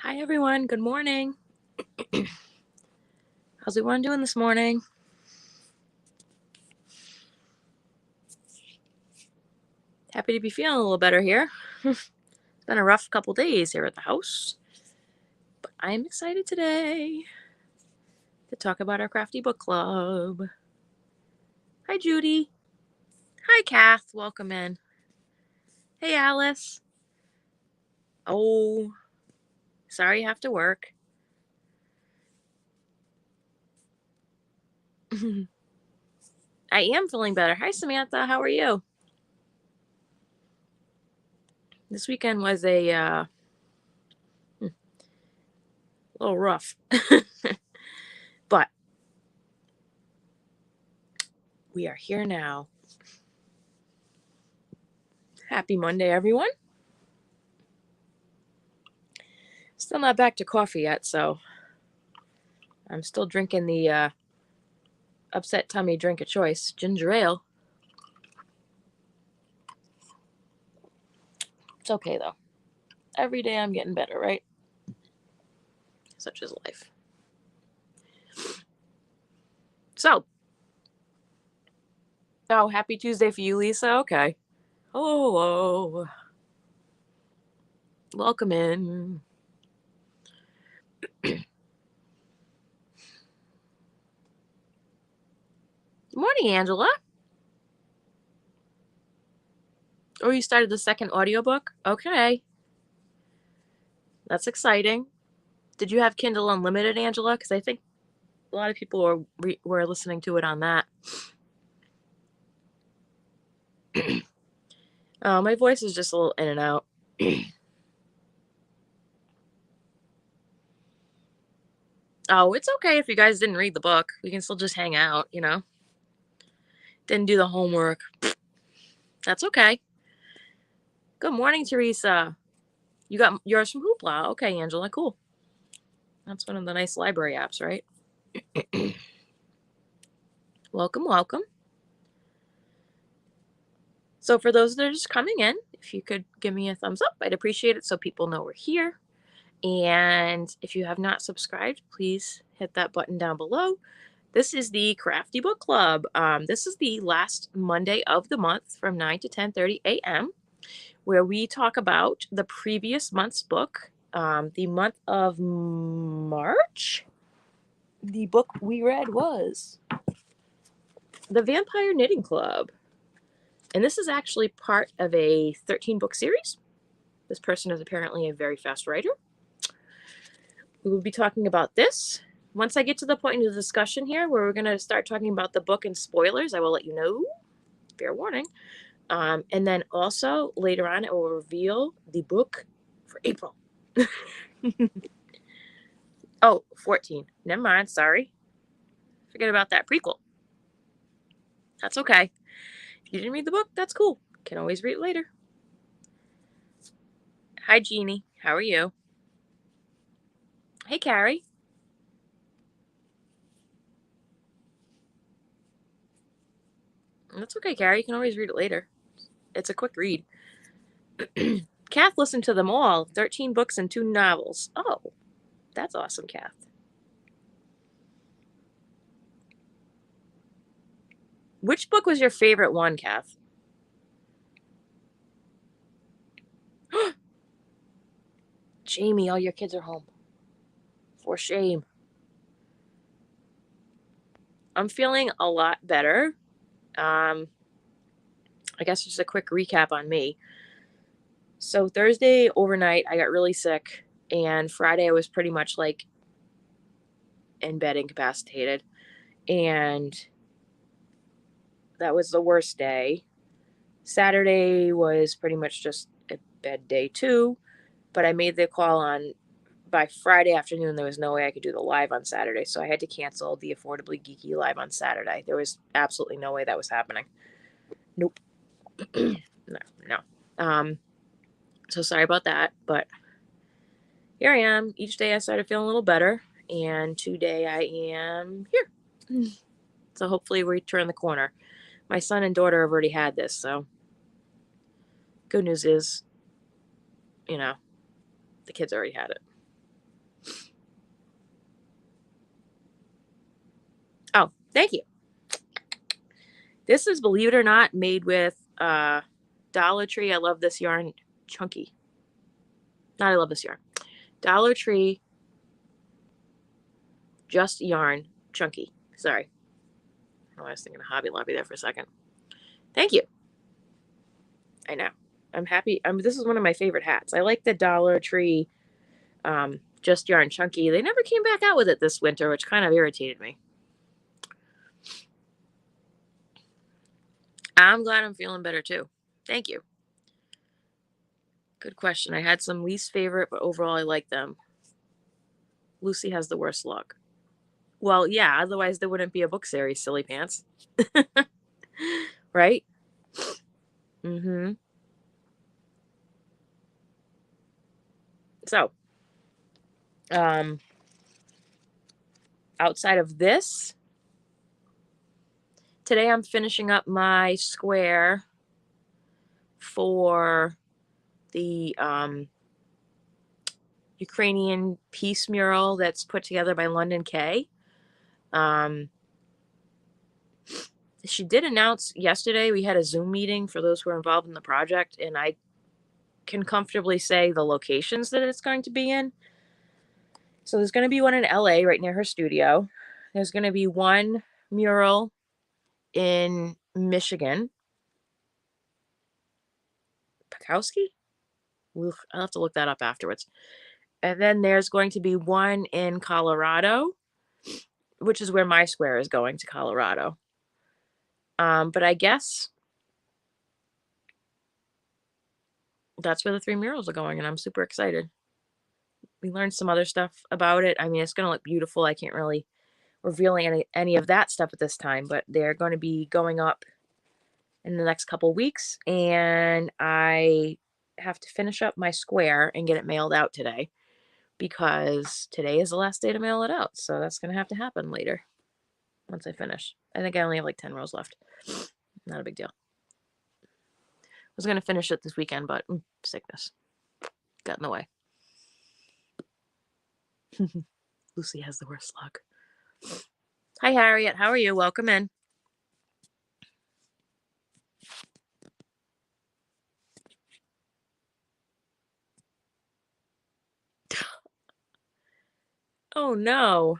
Hi, everyone. Good morning. How's everyone doing this morning? Happy to be feeling a little better here. It's been a rough couple days here at the house, but I'm excited today to talk about our Crafty Book Club. Hi, Judy. Hi, Kath. Welcome in. Hey, Alice. Oh, sorry you have to work. I am feeling better. Hi, Samantha. How are you? This weekend was a little rough, but we are here now. Happy Monday, everyone. Still not back to coffee yet, so I'm still drinking the upset tummy drink of choice, ginger ale. It's okay, though. Every day I'm getting better, right? Such is life. So, happy Tuesday for you, Lisa. Okay. Hello. Welcome in. Good morning, Angela. Oh, you started the second audiobook? Okay. That's exciting. Did you have Kindle Unlimited, Angela? Because I think a lot of people were listening to it on that. Oh, my voice is just a little in and out. Oh, it's okay if you guys didn't read the book. We can still just hang out, Didn't do the homework. That's okay. Good morning, Teresa. You got yours from Hoopla. Okay, Angela, cool. That's one of the nice library apps, right? Welcome, welcome. So for those that are just coming in, if you could give me a thumbs up, I'd appreciate it so people know we're here. And if you have not subscribed, please hit that button down below. This is the Crafty Book Club. This is the last Monday of the month from 9 to 10:30 a.m., where we talk about the previous month's book. The month of March, the book we read was The Vampire Knitting Club. And this is actually part of a 13-book series. This person is apparently a very fast writer. We will be talking about this. Once I get to the point in the discussion here where we're going to start talking about the book and spoilers, I will let you know. Fair warning. And then also later on, I will reveal the book for April. Oh, 14. Never mind. Sorry. Forget about that prequel. That's okay. If you didn't read the book, that's cool. Can always read it later. Hi, Jeannie. How are you? Hey, Carrie. That's okay, Carrie. You can always read it later. It's a quick read. Kath listened to them all. 13 books and 2 novels. Oh, that's awesome, Kath. Which book was your favorite one, Kath? Jamie, all your kids are home. For shame. I'm feeling a lot better. I guess just a quick recap on me. So Thursday overnight, I got really sick, and Friday I was pretty much like in bed incapacitated, and that was the worst day. Saturday was pretty much just a bed day too, but I made the call on by Friday afternoon. There was no way I could do the live on Saturday, so I had to cancel the Affordably Geeky live on Saturday. There was absolutely no way that was happening. Nope. No. So sorry about that, but here I am. Each day I started feeling a little better, and today I am here. So hopefully we turn the corner. My son and daughter have already had this, so good news is, the kids already had it. Thank you. This is, believe it or not, made with Dollar Tree. I love this yarn, chunky. Not I love this yarn. Dollar Tree, just yarn, chunky. Sorry. Oh, I was thinking of Hobby Lobby there for a second. Thank you. I know. I'm happy. This is one of my favorite hats. I like the Dollar Tree just yarn chunky. They never came back out with it this winter, which kind of irritated me. I'm glad I'm feeling better too. Thank you. Good question. I had some least favorite, but overall I like them. Lucy has the worst luck. Well, yeah, otherwise there wouldn't be a book series, silly pants. Right? Mm-hmm. So, outside of this, today I'm finishing up my square for the Ukrainian peace mural that's put together by London K. She did announce yesterday, we had a Zoom meeting for those who are involved in the project, and I can comfortably say the locations that it's going to be in. So there's going to be one in LA right near her studio. There's going to be one mural in Michigan. Pekowski? I'll have to look that up afterwards. And then there's going to be one in Colorado, which is where my square is going, to Colorado. But I guess that's where the 3 murals are going, and I'm super excited. We learned some other stuff about it. I mean, it's going to look beautiful. I can't really reveal any of that stuff at this time, but they're going to be going up in the next couple weeks, and I have to finish up my square and get it mailed out today, because today is the last day to mail it out. So that's going to have to happen later once I finish. I think I only have like 10 rows left. Not a big deal. I was going to finish it this weekend, but sickness got in the way. Lucy has the worst luck. Hi, Harriet. How are you? Welcome in. Oh, no.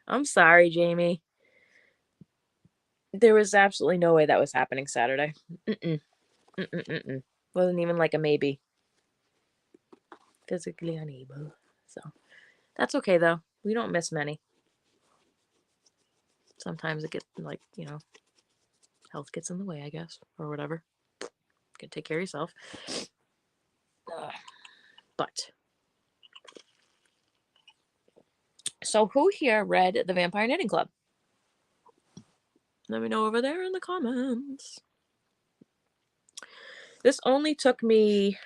I'm sorry, Jamie. There was absolutely no way that was happening Saturday. Wasn't even like a maybe. Physically unable. So that's okay, though. We don't miss many. Sometimes it gets like, health gets in the way, I guess, or whatever. You can take care of yourself. But so who here read The Vampire Knitting Club? Let me know over there in the comments. This only took me,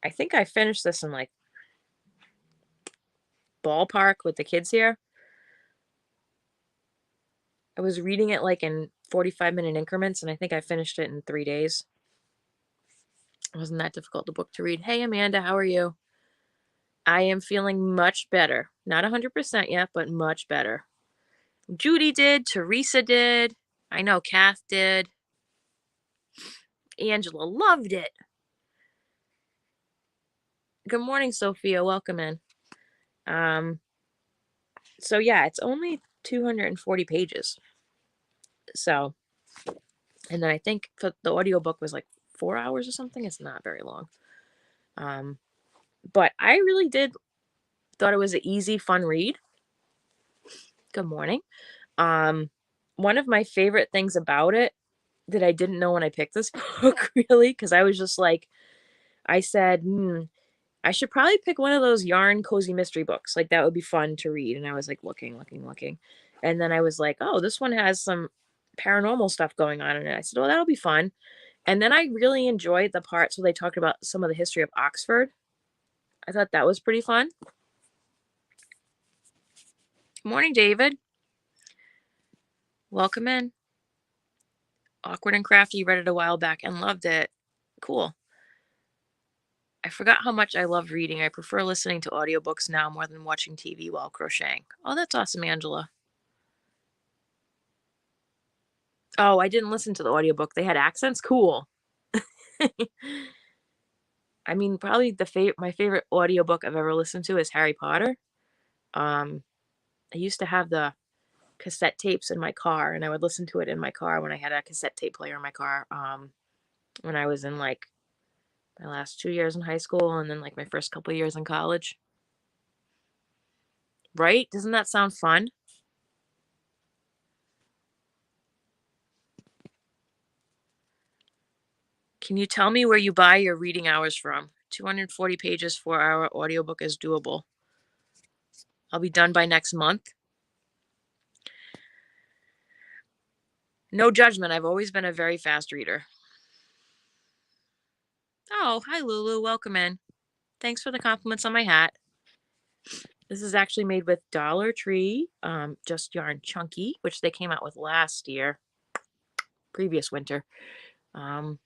I think I finished this in like ballpark with the kids here. I was reading it like in 45-minute increments, and I think I finished it in 3 days. It wasn't that difficult a book to read. Hey, Amanda, how are you? I am feeling much better. Not 100% yet, but much better. Judy did. Teresa did. I know Kath did. Angela loved it. Good morning, Sophia. Welcome in. So yeah, it's only 240 pages. So, and then I think for the audiobook was like 4 hours or something. It's not very long. But I really thought it was an easy, fun read. Good morning. One of my favorite things about it that I didn't know when I picked this book, really, because I was just like, I said, I should probably pick one of those yarn cozy mystery books. Like, that would be fun to read. And I was like, looking. And then I was like, oh, this one has some paranormal stuff going on in it. I said, oh, that'll be fun. And then I really enjoyed the parts where they talked about some of the history of Oxford. I thought that was pretty fun. Good morning, David. Welcome in. Awkward and Crafty read it a while back and loved it. Cool. I forgot how much I love reading. I prefer listening to audiobooks now more than watching TV while crocheting. Oh, that's awesome, Angela. Oh, I didn't listen to the audiobook. They had accents? Cool. I mean, probably my favorite audiobook I've ever listened to is Harry Potter. Um, I used to have the cassette tapes in my car, and I would listen to it in my car when I had a cassette tape player in my car, when I was in, like, my last 2 years in high school and then, like, my first couple years in college. Right? Doesn't that sound fun? Can you tell me where you buy your reading hours from? 240 pages, 4-hour audiobook is doable. I'll be done by next month. No judgment. I've always been a very fast reader. Oh, hi, Lulu. Welcome in. Thanks for the compliments on my hat. This is actually made with Dollar Tree, just yarn chunky, which they came out with last year, previous winter. Um,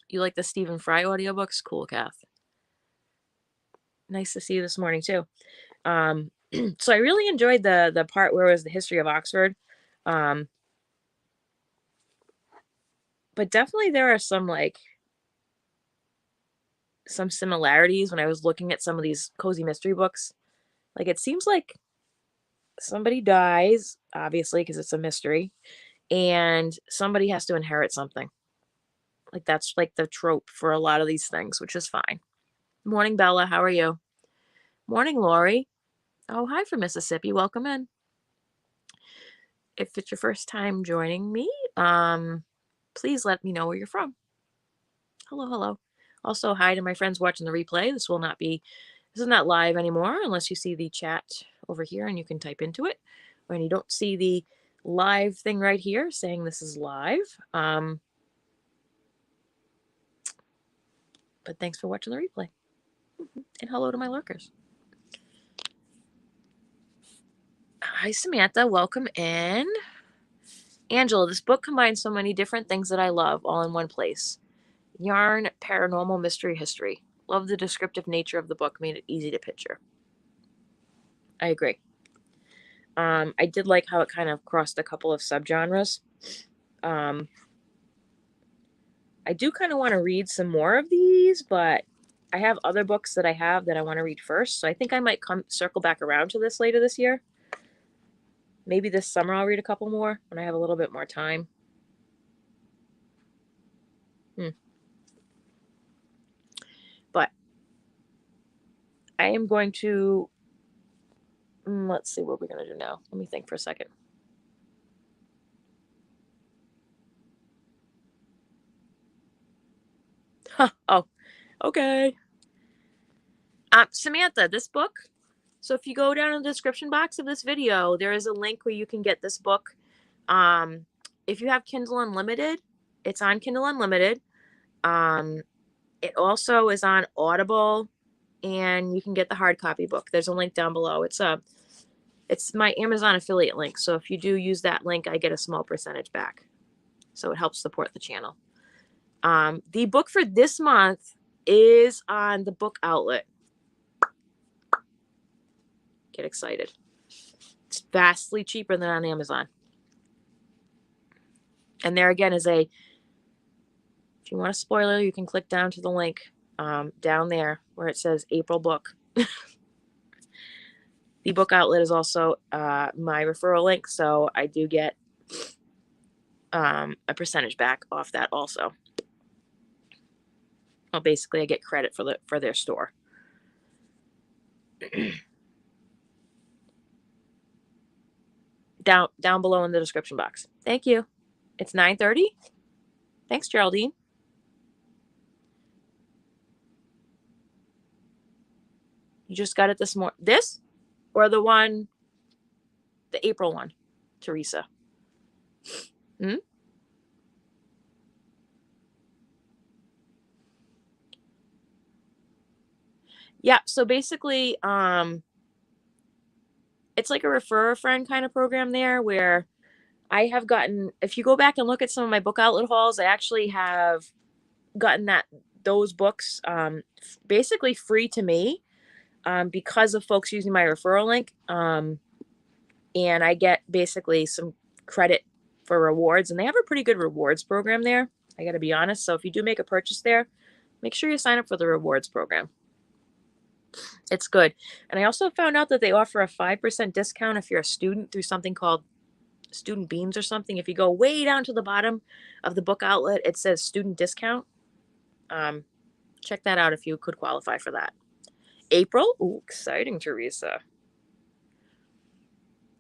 you like the Stephen Fry audiobooks? Cool, Kath. Nice to see you this morning too. So I really enjoyed the part where it was the history of Oxford. Um, but definitely there are some similarities when I was looking at some of these cozy mystery books. Like it seems like somebody dies, obviously, because it's a mystery, and somebody has to inherit something. Like that's like the trope for a lot of these things, which is fine. Morning, Bella. How are you? Morning, Lori. Oh, hi from Mississippi. Welcome in. If it's your first time joining me, please let me know where you're from. Hello, hello. Also, hi to my friends watching the replay. This is not live anymore unless you see the chat over here and you can type into it. When you don't see the live thing right here saying this is live. But thanks for watching the replay. And hello to my lurkers. Hi, Samantha. Welcome in. Angela, this book combines so many different things that I love all in one place. Yarn, paranormal, mystery, history. Love the descriptive nature of the book, made it easy to picture. I agree. I did like how it kind of crossed a couple of subgenres. I do kind of want to read some more of these, but I have other books that I have that I want to read first. So I think I might circle back around to this later this year. Maybe this summer I'll read a couple more when I have a little bit more time. But I am going to, let's see what we're going to do now. Let me think for a second. Huh. Oh, okay. Samantha, this book. So if you go down in the description box of this video, there is a link where you can get this book. If you have Kindle Unlimited, it's on Kindle Unlimited. It also is on Audible, and you can get the hard copy book. There's a link down below. It's my Amazon affiliate link. So if you do use that link, I get a small percentage back. So it helps support the channel. The book for this month is on the Book Outlet. Get excited. It's vastly cheaper than on Amazon. And there again is if you want a spoiler, you can click down to the link down there where it says April book. The Book Outlet is also my referral link, so I do get a percentage back off that also. Well, basically, I get credit for their store. down below in the description box. Thank you. It's 9:30. Thanks, Geraldine. You just got it this morning. This or the April one, Teresa? Yeah. So basically, it's like a refer a friend kind of program there where I have gotten, if you go back and look at some of my Book Outlet hauls, I actually have gotten those books basically free to me because of folks using my referral link. and I get basically some credit for rewards, and they have a pretty good rewards program there. I got to be honest. So if you do make a purchase there, make sure you sign up for the rewards program. It's good. And I also found out that they offer a 5% discount if you're a student through something called Student Beans or something. If you go way down to the bottom of the book outlet, it says student discount. Check that out if you could qualify for that. April. Ooh, exciting, Teresa.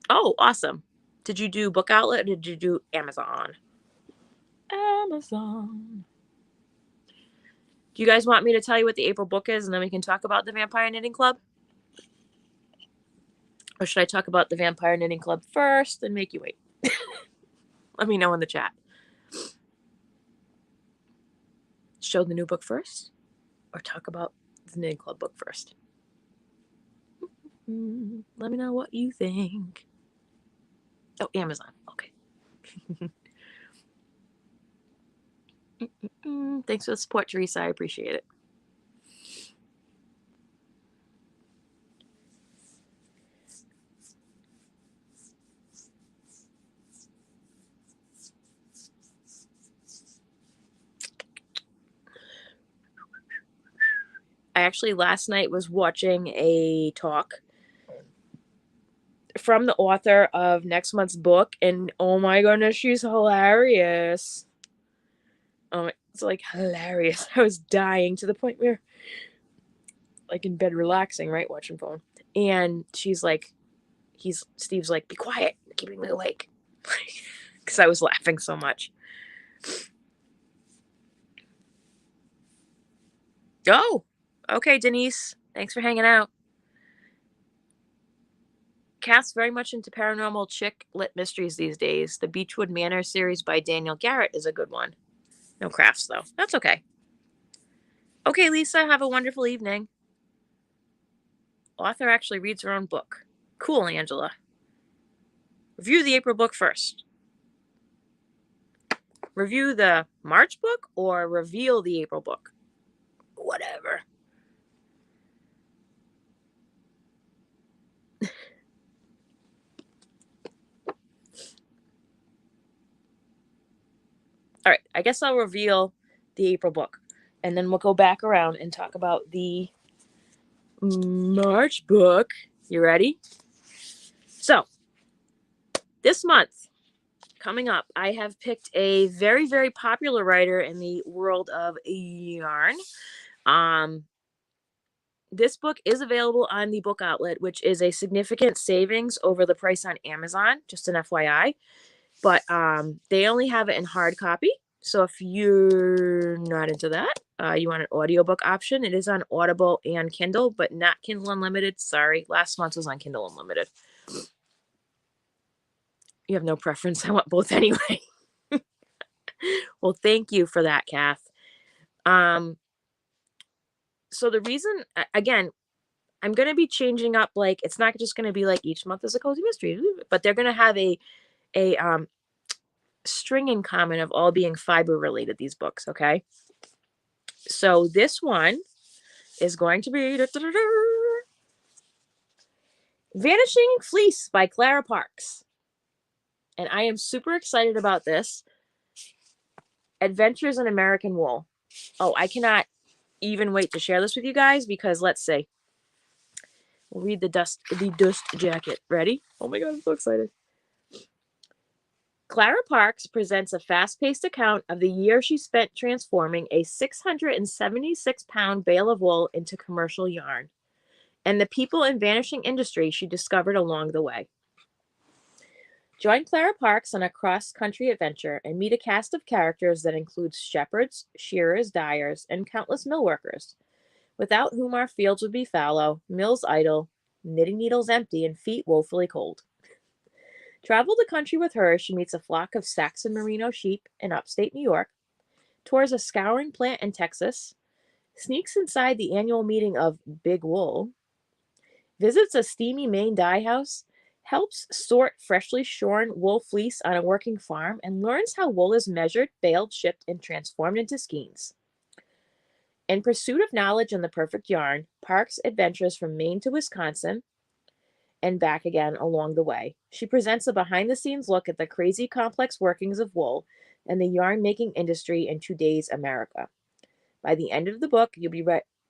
Oh, awesome. Did you do book outlet or did you do Amazon? Amazon. Do you guys want me to tell you what the April book is and then we can talk about the Vampire Knitting Club? Or should I talk about the Vampire Knitting Club first and make you wait? Let me know in the chat. Show the new book first or talk about the Knitting Club book first? Let me know what you think. Oh, Amazon. Okay. Thanks for the support, Teresa. I appreciate it. I actually last night was watching a talk from the author of next month's book, and oh my goodness, she's hilarious. Oh, it's like hilarious. I was dying to the point where, like, in bed relaxing, right, watching phone, and she's like, Steve's like, be quiet, you're keeping me awake, because I was laughing so much. Oh, okay, Denise, thanks for hanging out. Cass very much into paranormal chick lit mysteries these days. The Beechwood Manor series by Daniel Garrett is a good one. No crafts, though. That's okay. Okay, Lisa, have a wonderful evening. Author actually reads her own book. Cool, Angela. Review the April book first. Review the March book or reveal the April book? Whatever. All right, I guess I'll reveal the April book, and then we'll go back around and talk about the March book. You ready? So, this month, coming up, I have picked a very, very popular writer in the world of yarn. This book is available on the book outlet, which is a significant savings over the price on Amazon, just an FYI. But they only have it in hard copy. So if you're not into that, you want an audiobook option, it is on Audible and Kindle, but not Kindle Unlimited. Sorry, last month was on Kindle Unlimited. You have no preference. I want both anyway. Well, thank you for that, Kath. So the reason, again, I'm going to be changing up, like, it's not just going to be like each month is a cozy mystery, but they're going to have a string in common of all being fiber related, these books, okay? So this one is going to be Vanishing Fleece by Clara Parks. And I am super excited about this. Adventures in American Wool. Oh, I cannot even wait to share this with you guys because let's see. We'll read the dust jacket. Ready? Oh my god, I'm so excited. Clara Parks presents a fast-paced account of the year she spent transforming a 676-pound bale of wool into commercial yarn, and the people and vanishing industry she discovered along the way. Join Clara Parks on a cross-country adventure and meet a cast of characters that includes shepherds, shearers, dyers, and countless mill workers, without whom our fields would be fallow, mills idle, knitting needles empty, and feet woefully cold. Travel the country with her, she meets a flock of Saxon merino sheep in upstate New York, tours a scouring plant in Texas, sneaks inside the annual meeting of Big Wool, visits a steamy Maine dye house, helps sort freshly shorn wool fleece on a working farm, and learns how wool is measured, baled, shipped, and transformed into skeins. In pursuit of knowledge and the perfect yarn, Parks adventures from Maine to Wisconsin, and back again along the way. She presents a behind-the-scenes look at the crazy complex workings of wool and the yarn-making industry in today's America. By the end of the book, you'll be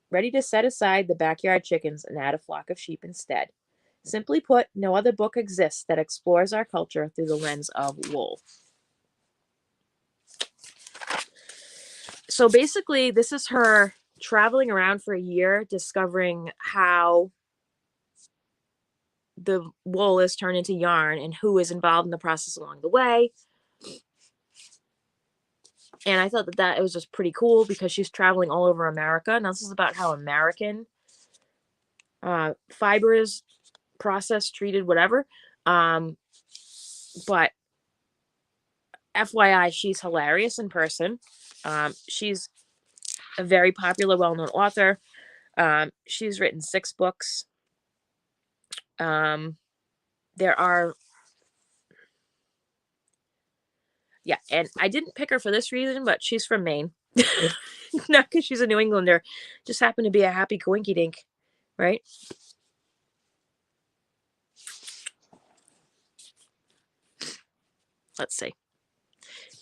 ready to set aside the backyard chickens and add a flock of sheep instead. Simply put, no other book exists that explores our culture through the lens of wool. So basically, this is her traveling around for a year, discovering how the wool is turned into yarn and who is involved in the process along the way. And I thought that it was just pretty cool because she's traveling all over America. Now, this is about how American fiber is processed, treated, whatever. But FYI, she's hilarious in person. She's a very popular, well-known author. She's written 6 books. There are, yeah, and I didn't pick her for this reason, but she's from Maine. Not because she's a New Englander. Just happened to be a happy coinky dink, right? Let's see.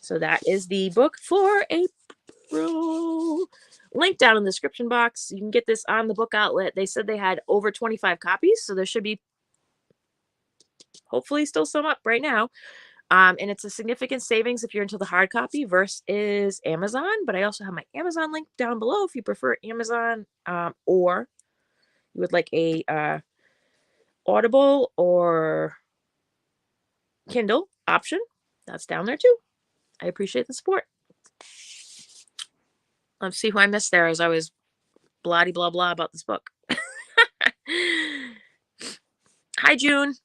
So that is the book for April. Link down in the description box. You can get this on the book outlet. They said they had over 25 copies, so there should be hopefully still some up right now. And it's a significant savings if you're into the hard copy versus Amazon. But I also have my Amazon link down below if you prefer Amazon, or you would like a Audible or Kindle option. That's down there too. I appreciate the support. Let's see who I missed there as I was blah blah blah about this book. Hi, June.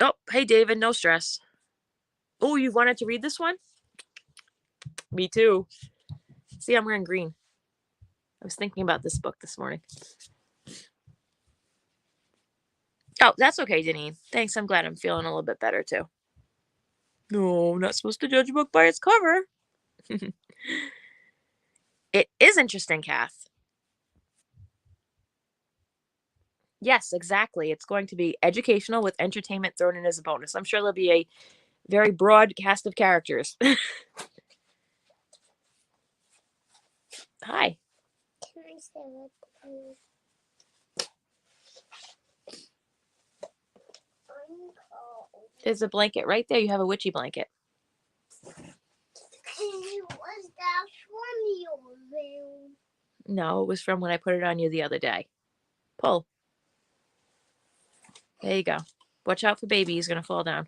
Oh, hey, David. No stress. Oh, you wanted to read this one? Me too. See, I'm wearing green. I was thinking about this book this morning. Oh, that's okay, Janine. Thanks. I'm glad I'm feeling a little bit better too. No, I'm not supposed to judge a book by its cover. It is interesting, Kath. Yes, exactly. It's going to be educational with entertainment thrown in as a bonus. I'm sure there'll be a very broad cast of characters. Hi. Can I stay with you? There's a blanket right there. You have a witchy blanket. Was that from your room? No, it was from when I put it on you the other day. Pull. There you go. Watch out for baby. He's going to fall down.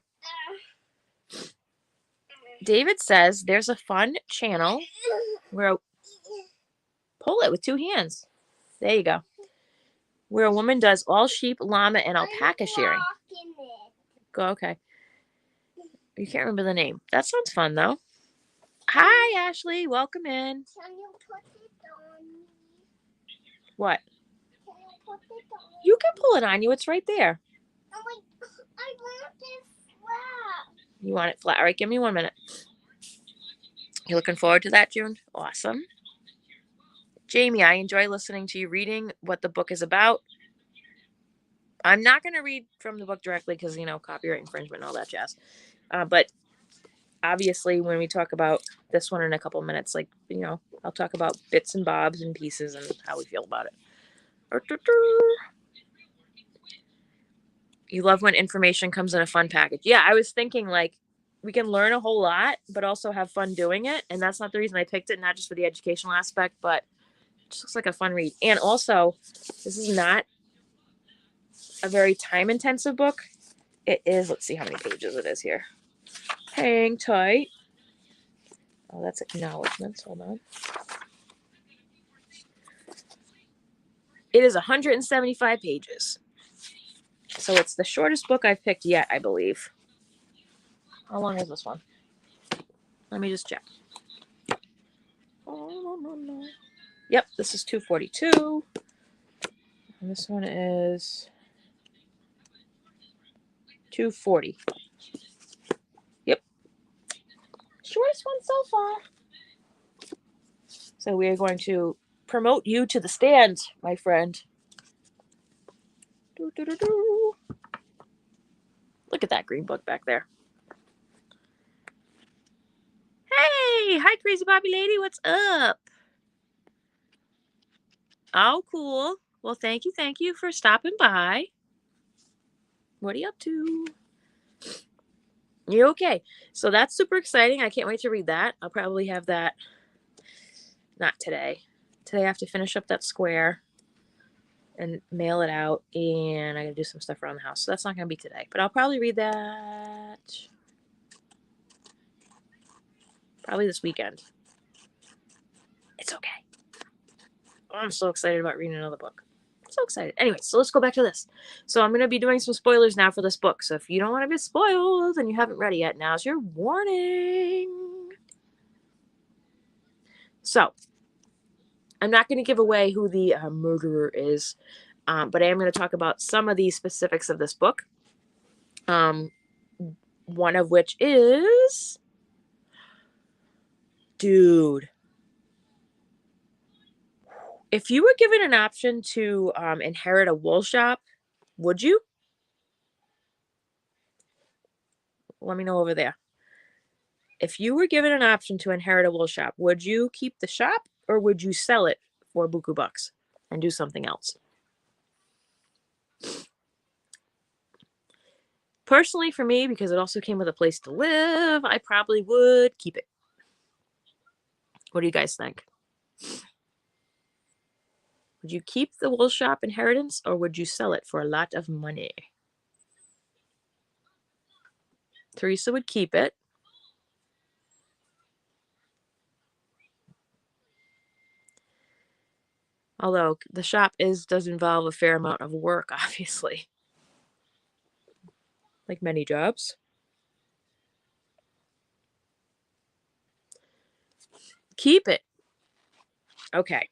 David says there's a fun channel where... Pull it with 2 hands. There you go. Where a woman does all sheep, llama, and alpaca shearing. Go, okay. You can't remember the name. That sounds fun, though. Hi, Ashley. Welcome in. Can you put it on me? What? Can you put it on me? You can pull it on you. It's right there. Oh, I want it flat. You want it flat? All right, give me 1 minute. You looking forward to that, June? Awesome. Jamie, I enjoy listening to you reading what the book is about. I'm not going to read from the book directly because, copyright infringement and all that jazz. But obviously, when we talk about this one in a couple minutes, I'll talk about bits and bobs and pieces and how we feel about it. You love when information comes in a fun package. Yeah, I was thinking, we can learn a whole lot, but also have fun doing it. And that's not the reason I picked it, not just for the educational aspect, but it just looks like a fun read. And also, this is not a very time-intensive book. It is, let's see how many pages it is here. Hang tight. Oh, that's acknowledgments. Hold on. It is 175 pages. So it's the shortest book I've picked yet, I believe. How long is this one? Let me just check. Yep, this is 242. And this one is 240. Yep. Shortest one so far. So we are going to promote you to the stand, my friend. Do, do, do, do. Look at that green book back there. Hey, hi, crazy Bobby lady. What's up? Oh, cool. Well, thank you for stopping by. What are you up to? You okay? So that's super exciting. I can't wait to read that. I'll probably have that. Not today. Today I have to finish up that square and mail it out, and I gotta do some stuff around the house. So that's not gonna be today. But I'll probably read that probably this weekend. It's okay. Oh, I'm so excited about reading another book. I'm so excited. Anyway, so let's go back to this. So I'm gonna be doing some spoilers now for this book. So if you don't want to be spoiled and you haven't read it yet, now's your warning. So I'm not going to give away who the murderer is, but I am going to talk about some of the specifics of this book. One of which is, dude, if you were given an option to inherit a wool shop, would you? Let me know over there. If you were given an option to inherit a wool shop, would you keep the shop or would you sell it for buku bucks and do something else? Personally, for me, because it also came with a place to live, I probably would keep it. What do you guys think? Would you keep the wool shop inheritance or would you sell it for a lot of money? Teresa would keep it. Although the shop does involve a fair amount of work, obviously. Like many jobs. Keep it. Okay.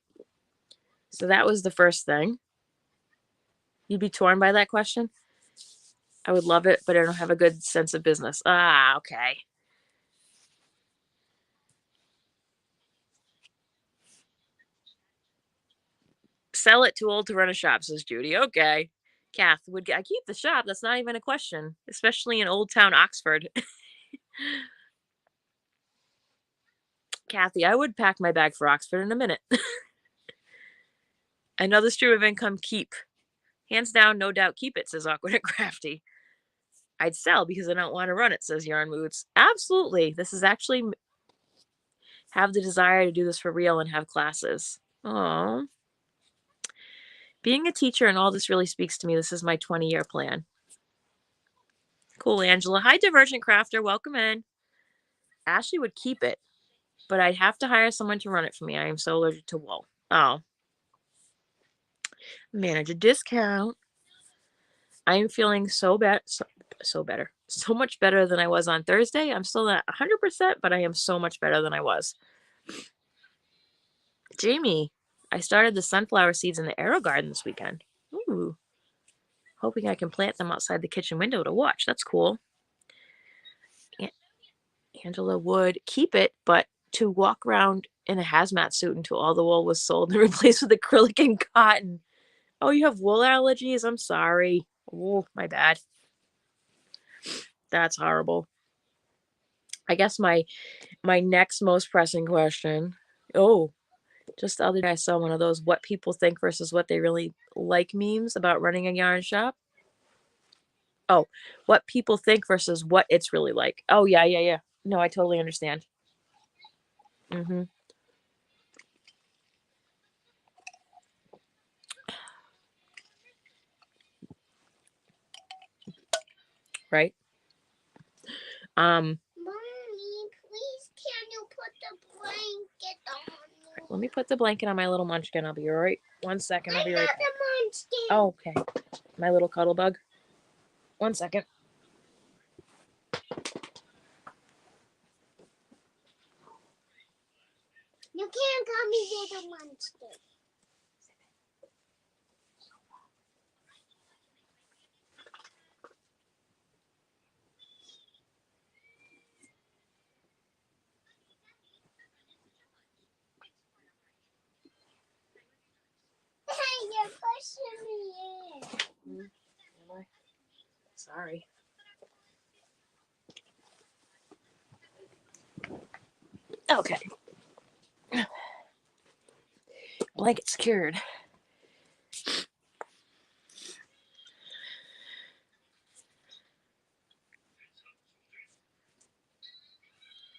So that was the first thing. You'd be torn by that question? I would love it, but I don't have a good sense of business. Ah, okay. Sell it, too old to run a shop, says Judy. Okay. Kath, would I keep the shop? That's not even a question, especially in Old Town Oxford. Kathy, I would pack my bag for Oxford in a minute. Another stream of income, keep. Hands down, no doubt, keep it, says Awkward and Crafty. I'd sell because I don't want to run it, says Yarn Moods. Absolutely. This is actually have the desire to do this for real and have classes. Oh. Being a teacher and all this really speaks to me. This is my 20-year plan. Cool, Angela. Hi, Divergent Crafter. Welcome in. Ashley would keep it, but I'd have to hire someone to run it for me. I am so allergic to wool. Oh. Manage a discount. I am feeling so bad. So better. So much better than I was on Thursday. I'm still not 100%, but I am so much better than I was. Jamie, I started the sunflower seeds in the arrow garden this weekend. Ooh. Hoping I can plant them outside the kitchen window to watch. That's cool. Angela would keep it, but to walk around in a hazmat suit until all the wool was sold and replaced with acrylic and cotton. Oh, you have wool allergies? I'm sorry. Oh, my bad. That's horrible. I guess my next most pressing question. Oh, just the other day I saw one of those what people think versus what they really like memes about running a yarn shop. Oh, what people think versus what it's really like. Oh, yeah. No, I totally understand. Mm-hmm. Right? Mommy, please can you put the blanket on me? Right, let me put the blanket on my little munchkin. I'll be right. 1 second. I'll be right back. Oh, okay. My little cuddle bug. 1 second. You can't call me little munchkin. You're pushing me in. I? Sorry. Okay. Blanket secured.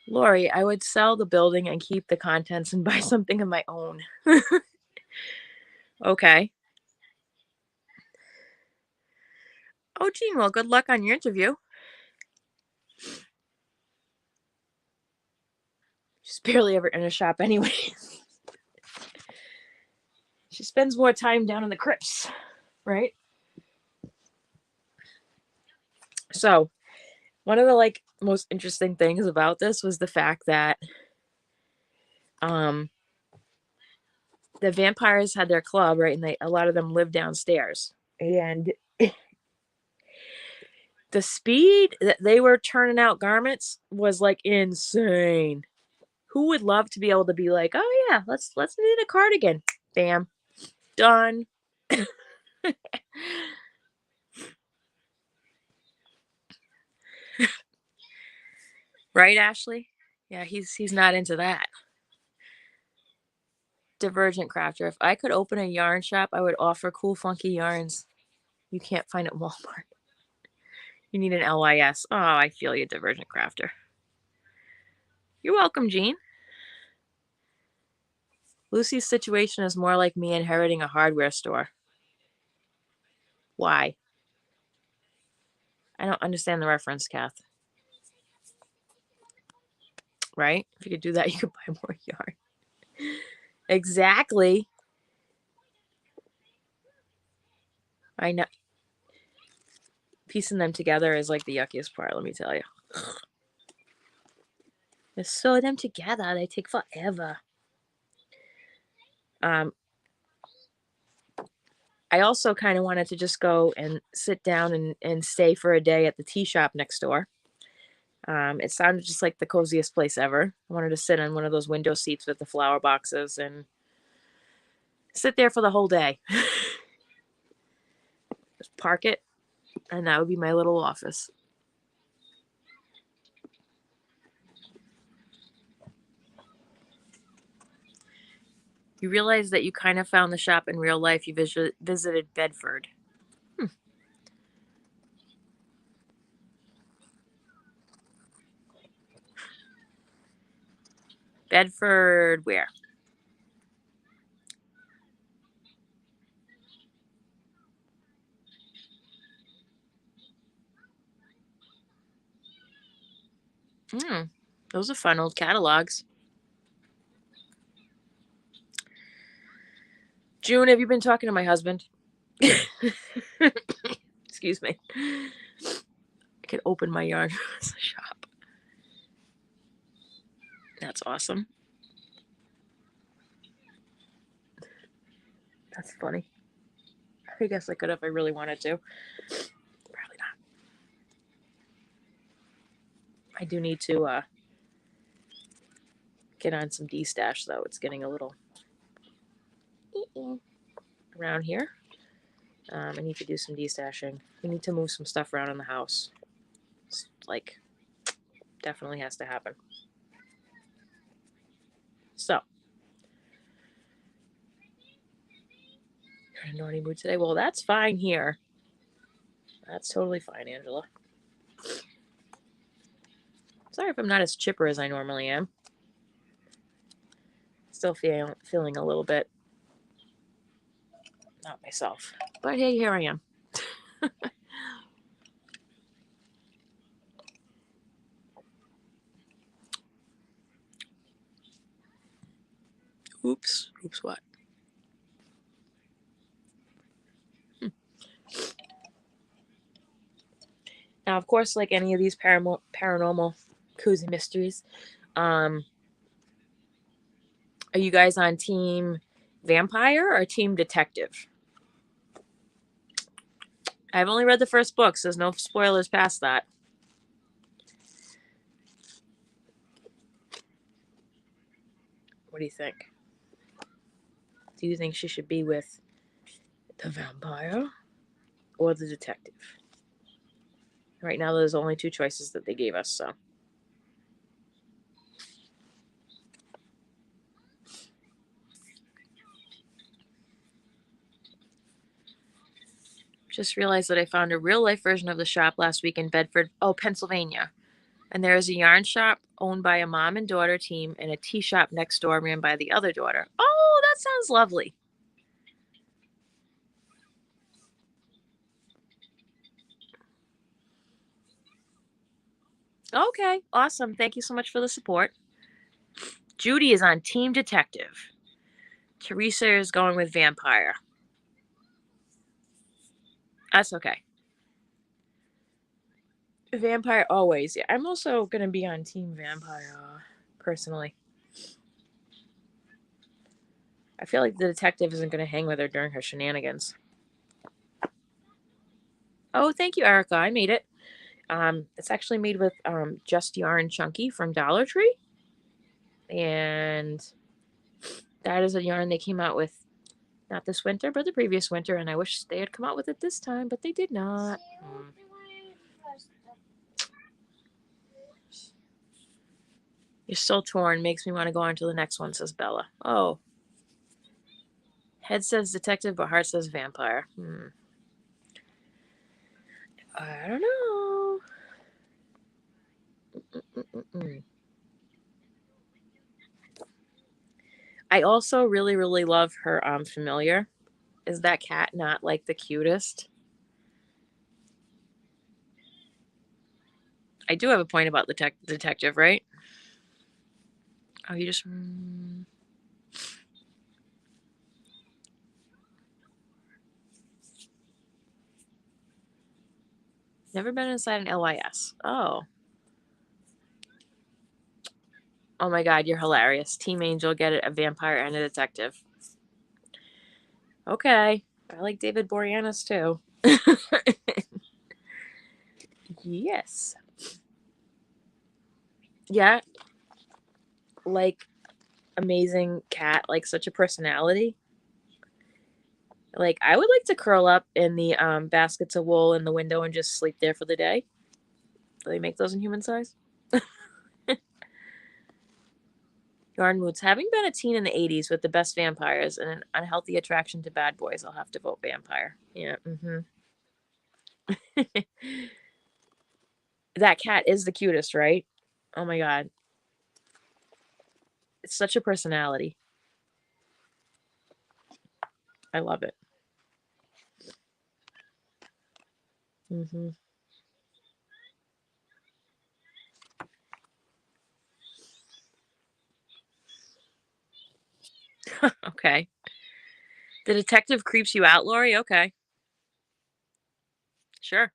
Lori, I would sell the building and keep the contents and buy something of my own. Okay. Oh, Jean, well, good luck on your interview. She's barely ever in a shop anyway. She spends more time down in the crypts, right? So, one of the most interesting things about this was the fact that the vampires had their club, right? And a lot of them lived downstairs. And the speed that they were turning out garments was insane. Who would love to be able to be like, oh yeah, let's knit a cardigan. Bam. Done. Right, Ashley? Yeah, he's not into that. Divergent crafter. If I could open a yarn shop, I would offer cool, funky yarns you can't find at Walmart. You need an LYS. Oh, I feel you, Divergent crafter. You're welcome, Jean. Lucy's situation is more like me inheriting a hardware store. Why? I don't understand the reference, Kath. Right? If you could do that, you could buy more yarn. Exactly. I know. Piecing them together is like the yuckiest part, let me tell you. To sew them together, they take forever. I also kind of wanted to just go and sit down and stay for a day at the tea shop next door. It sounded just like the coziest place ever. I wanted to sit on one of those window seats with the flower boxes and sit there for the whole day. Just park it, and that would be my little office. You realize that you kind of found the shop in real life. You visited Bedford. Bedford where? Those are fun old catalogs. June, have you been talking to my husband? Excuse me. I could open my yarn shop. That's awesome. That's funny. I guess I could if I really wanted to. Probably not. I do need to get on some D-stash, though. It's getting a little around here. I need to do some D-stashing. We need to move some stuff around in the house. It's definitely has to happen. So, you're in a naughty mood today? Well, that's fine here. That's totally fine, Angela. Sorry if I'm not as chipper as I normally am. Still feeling a little bit not myself. But hey, here I am. Oops. Oops, what? Now, of course, like any of these paranormal cozy mysteries, are you guys on team vampire or team detective? I've only read the first book, so there's no spoilers past that. What do you think? Do you think she should be with the vampire or the detective. Right now, there's only 2 choices that they gave us, so. Just realized that I found a real-life version of the shop last week in Bedford, Pennsylvania. And there is a yarn shop owned by a mom and daughter team and a tea shop next door ran by the other daughter. Oh, that sounds lovely. Okay, awesome. Thank you so much for the support. Judy is on Team Detective. Teresa is going with Vampire. That's okay. Vampire always. Yeah, I'm also going to be on Team Vampire, personally. I feel like the detective isn't going to hang with her during her shenanigans. Oh, thank you, Erica. I made it. It's actually made with Just Yarn Chunky from Dollar Tree. And that is a yarn they came out with not this winter, but the previous winter. And I wish they had come out with it this time, but they did not. You're still torn. Makes me want to go on to the next one, says Bella. Oh. Head says detective, but heart says vampire. I don't know. I also really, really love her familiar. Is that cat not like the cutest? I do have a point about the detective, right? Oh, you just... Never been inside an LYS. Oh. Oh my god, you're hilarious. Team Angel, get it, a vampire and a detective. Okay. I like David Boreanaz too. Yes. Yeah. Like, amazing cat, like such a personality. Like, I would like to curl up in the baskets of wool in the window and just sleep there for the day. Do they make those in human size? Yarn Moods. Having been a teen in the 80s with the best vampires and an unhealthy attraction to bad boys, I'll have to vote vampire. Yeah. That cat is the cutest, right? Oh my god. It's such a personality. I love it. Okay. The detective creeps you out, Lori? Okay. Sure.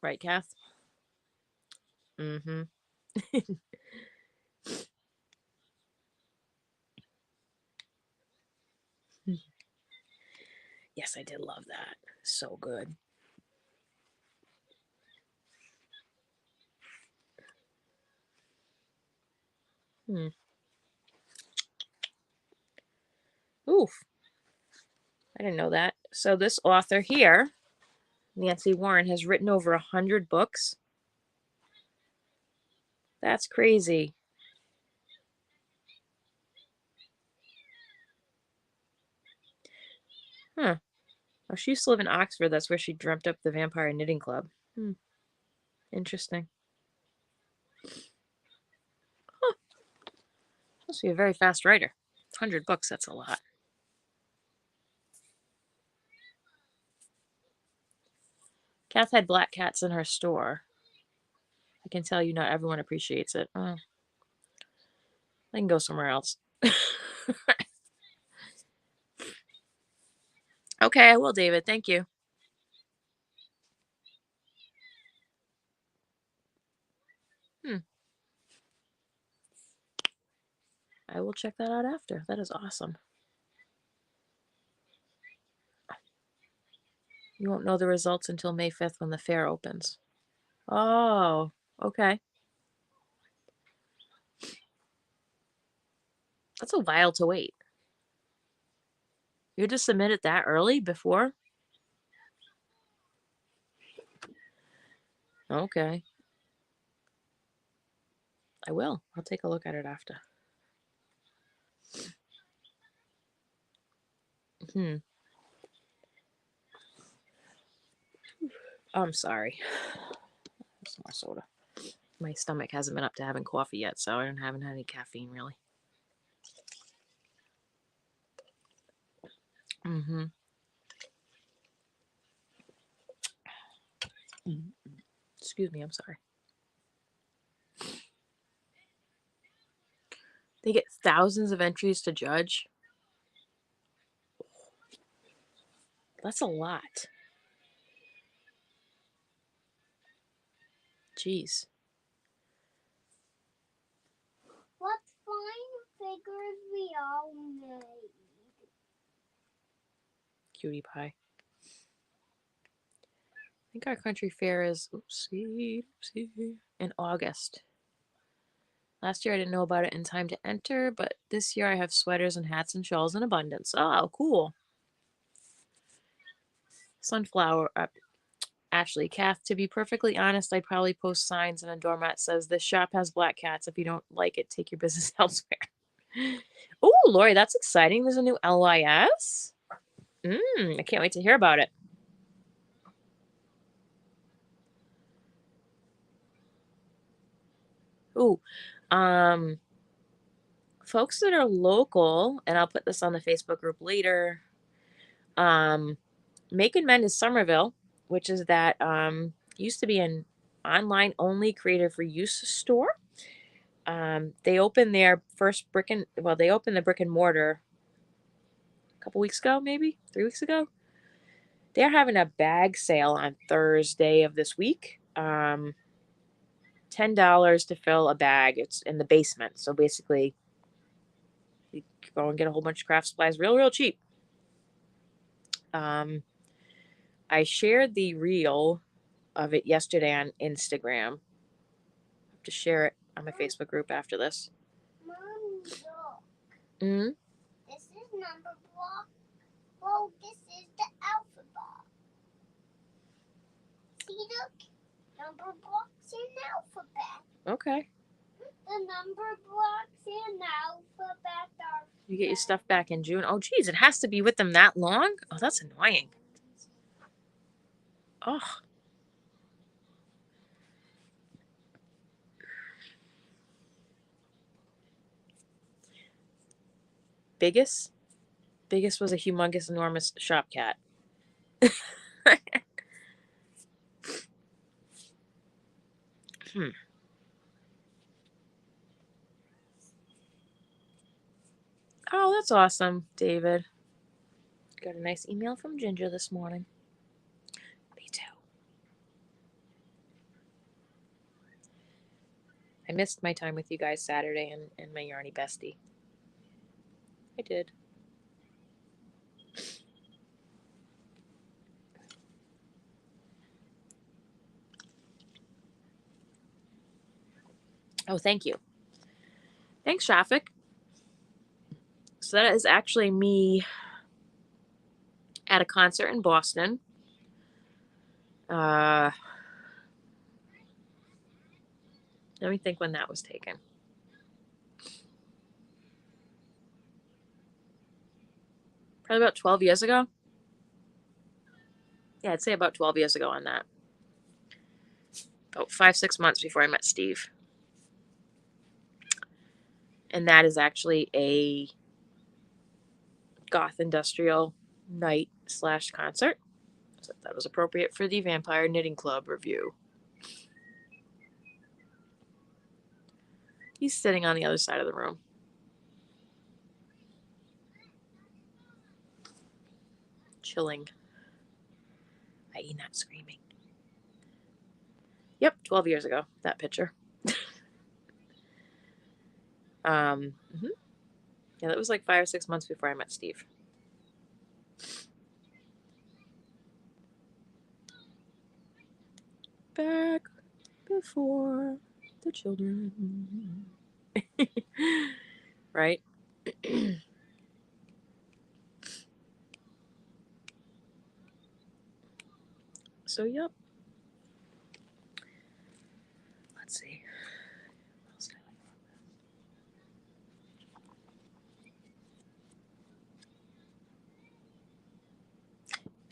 Right, Kath? Yes, I did love that. So good. Oof. I didn't know that. So this author here, Nancy Warren, has written over 100 books. That's crazy. Huh. Oh, she used to live in Oxford. That's where she dreamt up the Vampire Knitting Club. Interesting. Huh. Must be a very fast writer. 100 books, that's a lot. Kath had black cats in her store. I can tell you not everyone appreciates it. Oh, I can go somewhere else. Okay, I will, David. Thank you. I will check that out after. That is awesome. You won't know the results until May 5th when the fair opens. Oh, okay. That's a while to wait. You had to submit it that early before? Okay. I will. I'll take a look at it after. Hmm. I'm sorry. Some more soda. My stomach hasn't been up to having coffee yet, so I haven't had any caffeine really. Mm-hmm. Excuse me, I'm sorry. They get thousands of entries to judge. That's a lot. Jeez. What fine figures we all made. Cutie pie. I think our country fair is oopsie, in August. Last year I didn't know about it in time to enter, but this year I have sweaters and hats and shawls in abundance. Oh, cool. Sunflower. Ashley, Kath, to be perfectly honest, I'd probably post signs and a doormat says, "This shop has black cats. If you don't like it, take your business elsewhere." Oh, Lori, that's exciting. There's a new LYS. I can't wait to hear about it. Ooh, folks that are local, and I'll put this on the Facebook group later. Make and Mend is Somerville, which is that used to be an online only creative reuse store. They opened their first they opened the brick and mortar a couple weeks ago, maybe 3 weeks ago. They're having a bag sale on Thursday of this week. $10 to fill a bag. It's in the basement, so basically, you go and get a whole bunch of craft supplies, real cheap. I shared the reel of it yesterday on Instagram. I have to share it on my Facebook group after this. Mom, look. Mm-hmm. This is number block. Well, this is the alphabet. See, look. Number blocks and alphabet. Okay. The number blocks and alphabet are. You get your stuff back in June. Oh, geez, it has to be with them that long? Oh, that's annoying. Oh. Biggest? Biggest was a humongous, enormous shop cat. Oh, that's awesome, David. Got a nice email from Ginger this morning. Me too. I missed my time with you guys Saturday and my Yarny bestie. I did. Oh, thank you. Thanks, Shafik. So that is actually me at a concert in Boston. Let me think when that was taken. Probably about 12 years ago. Yeah, I'd say about 12 years ago on that. About 5-6 months before I met Steve. And that is actually a goth industrial night / concert. So that was appropriate for the Vampire Knitting Club review. He's sitting on the other side of the room. Chilling. I.e. not screaming. Yep, 12 years ago, that picture. Yeah, that was like 5 or 6 months before I met Steve. Back before the children. Right? So, yep. Let's see.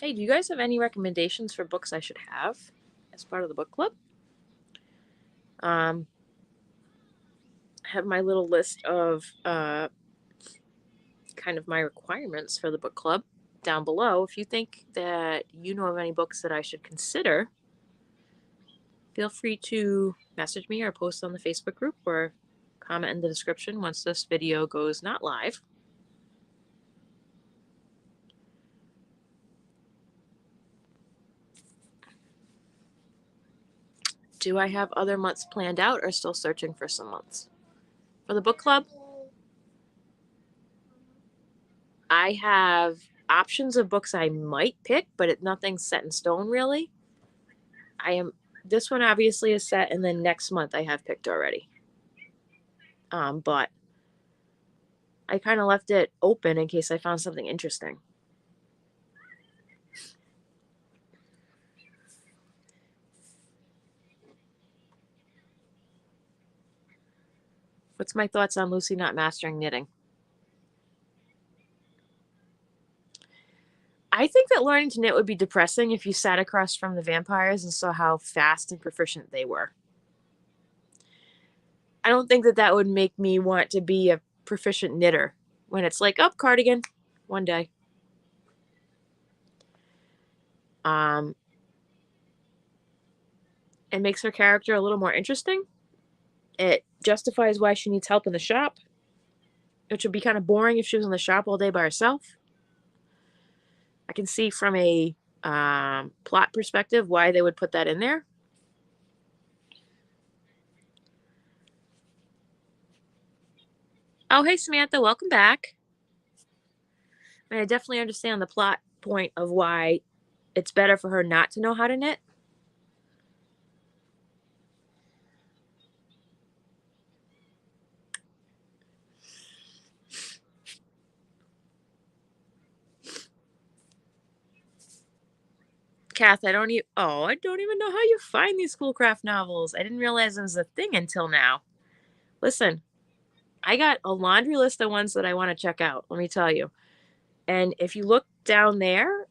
Hey, do you guys have any recommendations for books I should have as part of the book club? I have my little list of kind of my requirements for the book club down below. If you think that you know of any books that I should consider, feel free to message me or post on the Facebook group or comment in the description once this video goes not live. Do I have other months planned out or still searching for some months? For the book club, I have options of books I might pick, but nothing's set in stone really. This one obviously is set, and then next month I have picked already. But I kind of left it open in case I found something interesting. What's my thoughts on Lucy not mastering knitting? I think that learning to knit would be depressing if you sat across from the vampires and saw how fast and proficient they were. I don't think that would make me want to be a proficient knitter when it's like, oh, cardigan, one day. It makes her character a little more interesting. It justifies why she needs help in the shop, which would be kind of boring if she was in the shop all day by herself. I can see from a plot perspective why they would put that in there. Oh, hey, Samantha, welcome back. And I definitely understand the plot point of why it's better for her not to know how to knit. Kath, I don't even know how you find these Schoolcraft novels. I didn't realize it was a thing until now. Listen, I got a laundry list of ones that I want to check out, let me tell you. And if you look down there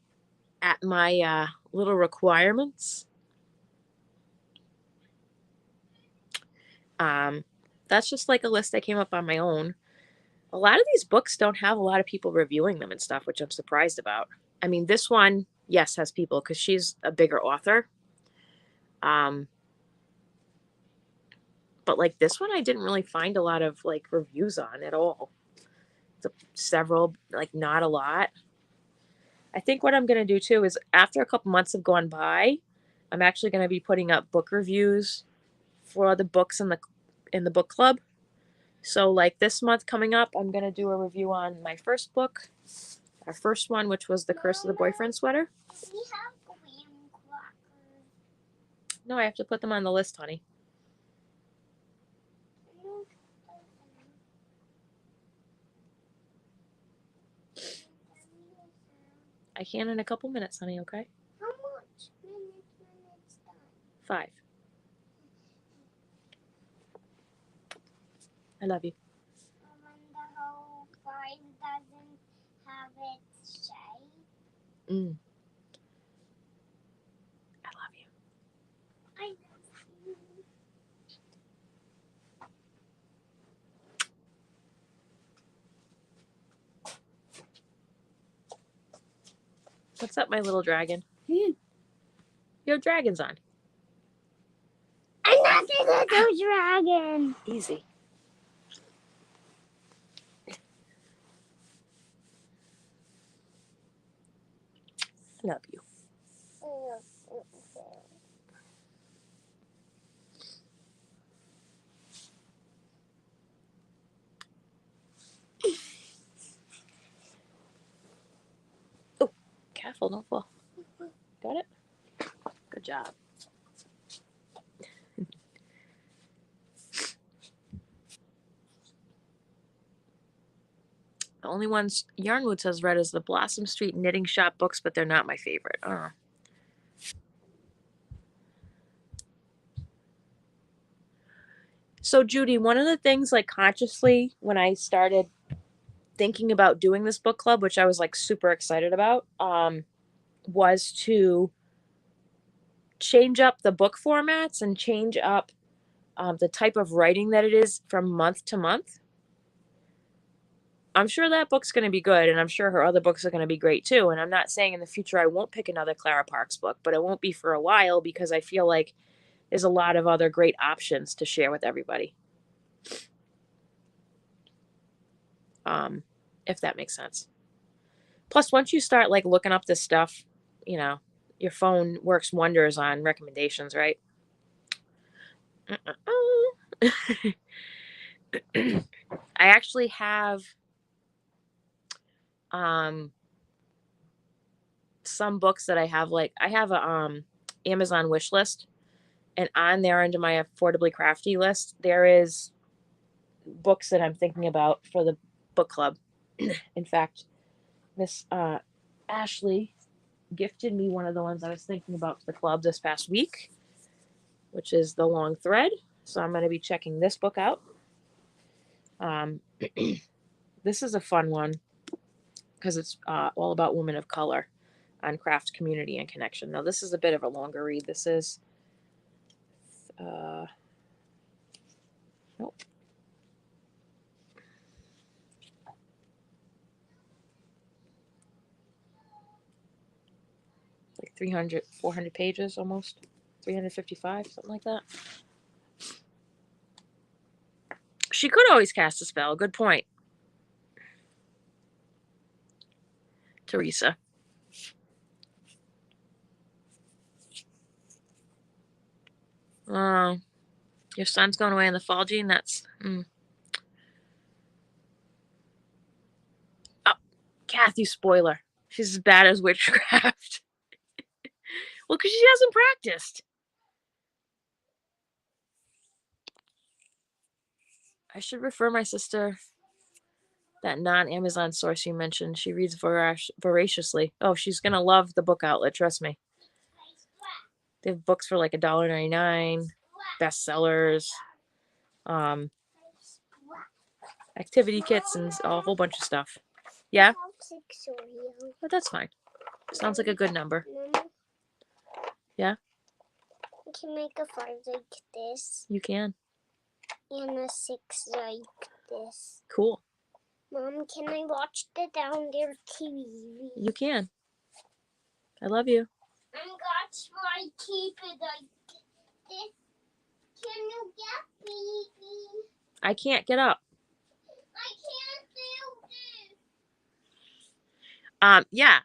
at my little requirements, that's just like a list I came up on my own. A lot of these books don't have a lot of people reviewing them and stuff, which I'm surprised about. I mean, this one, yes, has people because she's a bigger author. But like this one, I didn't really find a lot of like reviews on at all. Several, like not a lot. I think what I'm going to do too is after a couple months have gone by, I'm actually going to be putting up book reviews for the books in the book club. So like this month coming up, I'm going to do a review on my first book, our first one, which was The Curse of the Boyfriend Sweater. We have graham crackers. No, I have to put them on the list, honey. I can in a couple minutes, honey, okay? How much minutes done? 5. I love you. When the whole 5 doesn't have its shape. I love you. I love you. What's up, my little dragon? You have dragons on. I'm not a little dragon. Easy. I love you. Oh, careful, don't fall. Got it? Good job. The only ones Yarnwoods has read is the Blossom Street Knitting Shop books, but they're not my favorite. So Judy, one of the things like consciously when I started thinking about doing this book club, which I was like super excited about, was to change up the book formats and change up the type of writing that it is from month to month. I'm sure that book's going to be good, and I'm sure her other books are going to be great too. And I'm not saying in the future I won't pick another Clara Parks book, but it won't be for a while because I feel like there's a lot of other great options to share with everybody. If that makes sense. Plus, once you start like looking up this stuff, you know, your phone works wonders on recommendations, right? I actually have some books that I have I have a Amazon wish list, and on there under my Affordably Crafty list, there is books that I'm thinking about for the book club. In fact, Miss Ashley gifted me one of the ones I was thinking about for the club this past week, which is The Long Thread. So I'm going to be checking this book out. This is a fun one because it's all about women of color on craft, community, and connection. Now, this is a bit of a longer read. This is, nope. Like 300, 400 pages almost. 355, something like that. She could always cast a spell. Good point, Teresa. Your son's going away in the fall, Jean? That's... Oh, Kathy, spoiler. She's as bad as witchcraft. Well, because she hasn't practiced. I should refer my sister that non-Amazon source you mentioned. She reads voraciously. Oh, she's going to love the book outlet, trust me. They have books for like $1.99, bestsellers, activity kits, and a whole bunch of stuff. Yeah? But that's fine. Sounds like a good number. Yeah? I can make a 5 like this. You can. And a 6 like this. Cool. Mom, can I watch the down there TV? You can. I love you. I'm going to keep it like this. Can you get baby? I can't get up. I can't do this. Yeah.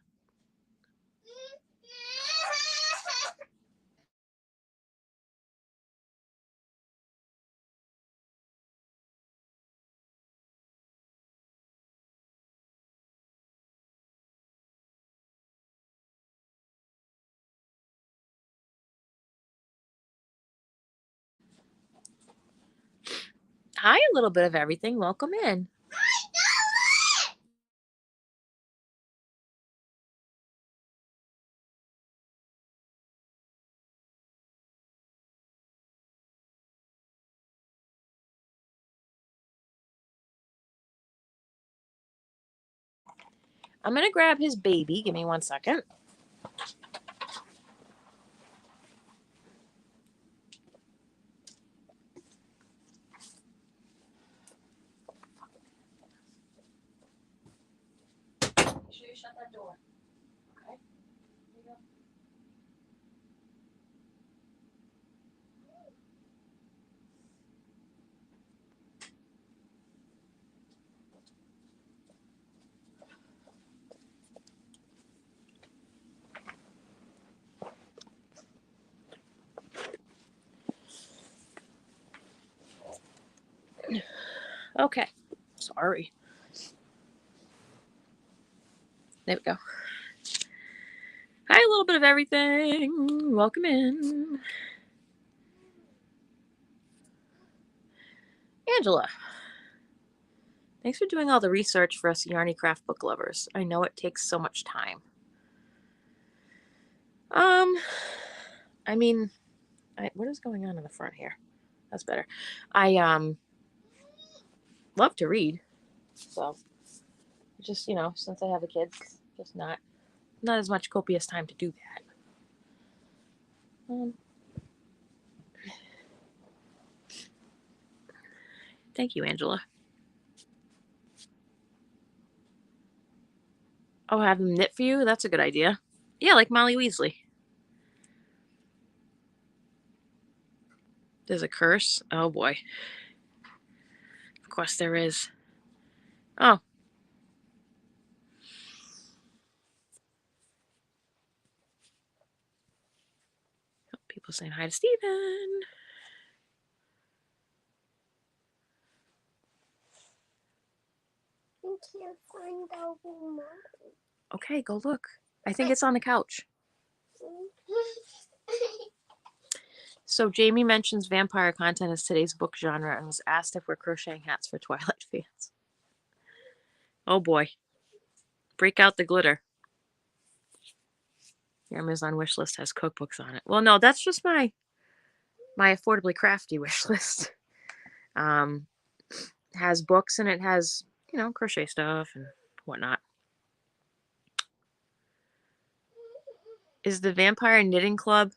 Hi, a little bit of everything. Welcome in. I'm going to grab his baby. Give me 1 second. Make sure you shut that door. Okay? Here you go. Okay. Sorry. There we go. Hi, a little bit of everything. Welcome in. Angela. Thanks for doing all the research for us Yarny Craft book lovers. I know it takes so much time. I mean, what is going on in the front here? That's better. I love to read, so just since I have a kid, just not as much copious time to do that. Thank you, Angela. Oh, have them knit for you? That's a good idea. Yeah, like Molly Weasley. There's a curse. Oh boy. Of course there is. Oh. People saying hi to Steven. I can't find the remote. Okay, go look. I think it's on the couch. So Jamie mentions vampire content as today's book genre and was asked if we're crocheting hats for Twilight fans. Oh boy. Break out the glitter. Your Amazon wish list has cookbooks on it. Well, no, that's just my Affordably Crafty wish list. Has books and it has, crochet stuff and whatnot. Is the Vampire Knitting Club?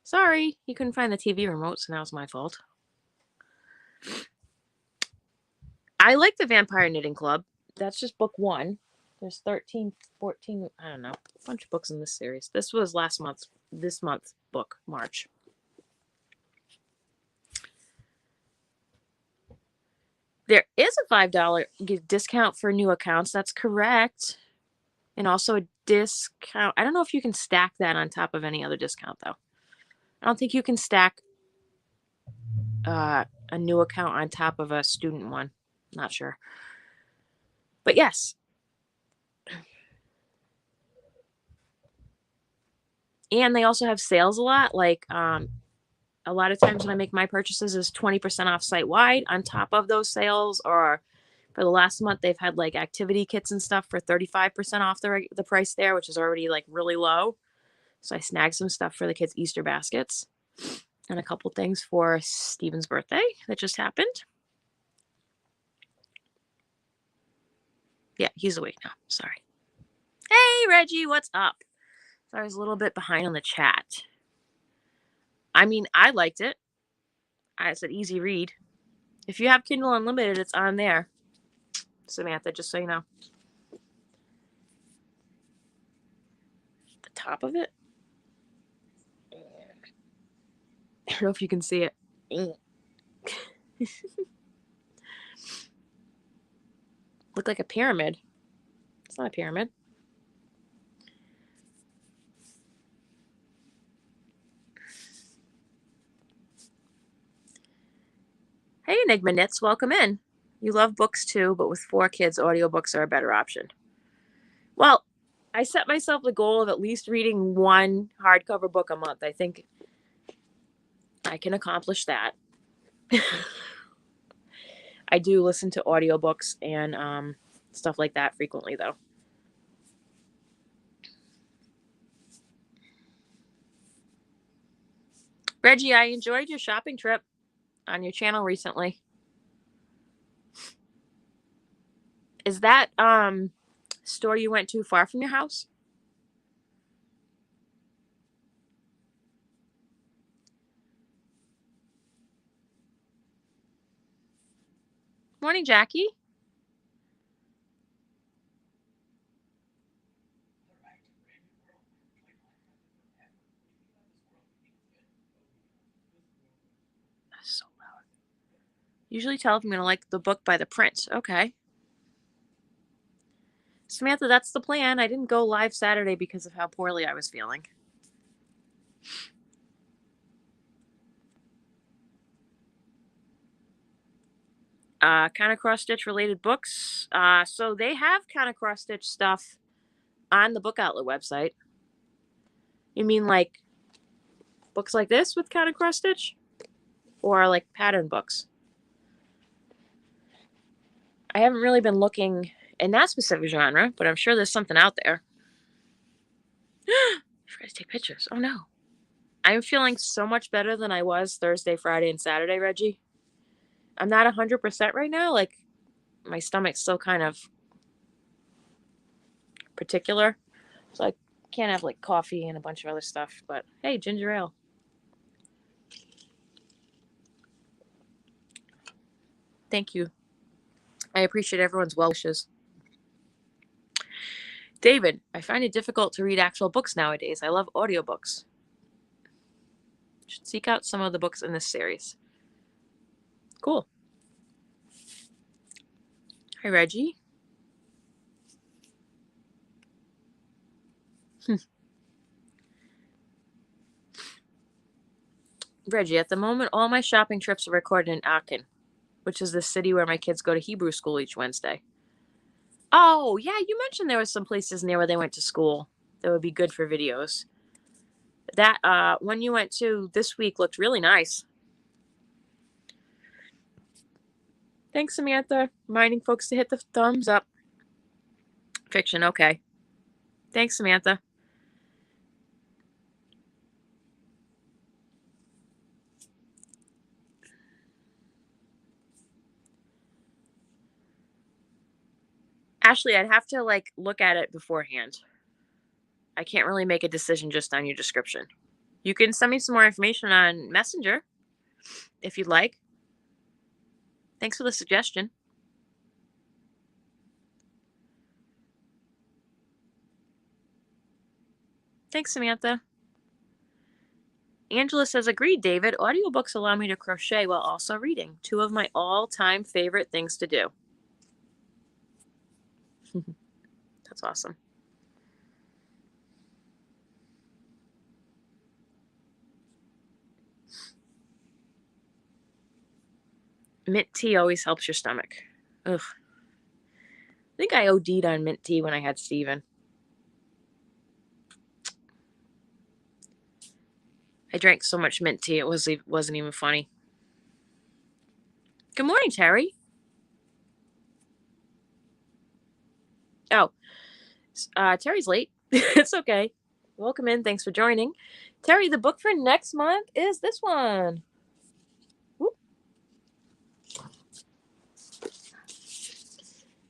Sorry, you couldn't find the TV remote, so now it's my fault. I like the Vampire Knitting Club. That's just book 1. There's 13, 14, I don't know, a bunch of books in this series. This was this month's book, March. There is a $5 discount for new accounts. That's correct. And also a discount. I don't know if you can stack that on top of any other discount, though. I don't think you can stack a new account on top of a student one. Not sure. But yes. And they also have sales a lot. Like a lot of times when I make my purchases is 20% off site wide on top of those sales. Or for the last month, they've had like activity kits and stuff for 35% off the price there, which is already like really low. So I snagged some stuff for the kids' Easter baskets and a couple things for Steven's birthday that just happened. Yeah, he's awake now. Sorry. Hey, Reggie, what's up? So I was a little bit behind on the chat. I mean, I liked it. It's an easy read. If you have Kindle Unlimited, it's on there, Samantha, just so you know. The top of it? I don't know if you can see it. Look like a pyramid. It's not a pyramid. Hey, Enigma Knits, welcome in. You love books too, but with 4 kids, audiobooks are a better option. Well, I set myself the goal of at least reading 1 hardcover book a month. I think I can accomplish that. I do listen to audiobooks and stuff like that frequently, though. Reggie, I enjoyed your shopping trip on your channel recently. Is that store you went to far from your house? Morning, Jackie. That's so loud. Usually tell if I'm going to like the book by the print. Okay. Samantha, that's the plan. I didn't go live Saturday because of how poorly I was feeling. Kind of cross stitch related books. So they have kind of cross stitch stuff on the Book Outlet website. You mean like books like this with kind of cross stitch, or like pattern books? I haven't really been looking in that specific genre, but I'm sure there's something out there. I forgot to take pictures. Oh no. I'm feeling so much better than I was Thursday, Friday, and Saturday, Reggie. I'm not 100% right now. Like, my stomach's still kind of particular. So I can't have like coffee and a bunch of other stuff. But hey, ginger ale. Thank you. I appreciate everyone's well wishes. David, I find it difficult to read actual books nowadays. I love audiobooks. Should seek out some of the books in this series. Cool. Hi, Reggie. Reggie, at the moment, all my shopping trips are recorded in Aachen, which is the city where my kids go to Hebrew school each Wednesday. Oh, yeah, you mentioned there was some places near where they went to school that would be good for videos. That one you went to this week looked really nice. Thanks, Samantha. Reminding folks to hit the thumbs up. Fiction, okay. Thanks, Samantha. Ashley, I'd have to like look at it beforehand. I can't really make a decision just on your description. You can send me some more information on Messenger if you'd like. Thanks for the suggestion. Thanks, Samantha. Angela says, agreed, David. Audiobooks allow me to crochet while also reading. Two of my all-time favorite things to do. That's awesome. Mint tea always helps your stomach. Ugh. I think I OD'd on mint tea when I had Steven. I drank so much mint tea, it wasn't even funny. Good morning, Terry. Oh, Terry's late. It's okay. Welcome in. Thanks for joining. Terry, the book for next month is this one. Whoop.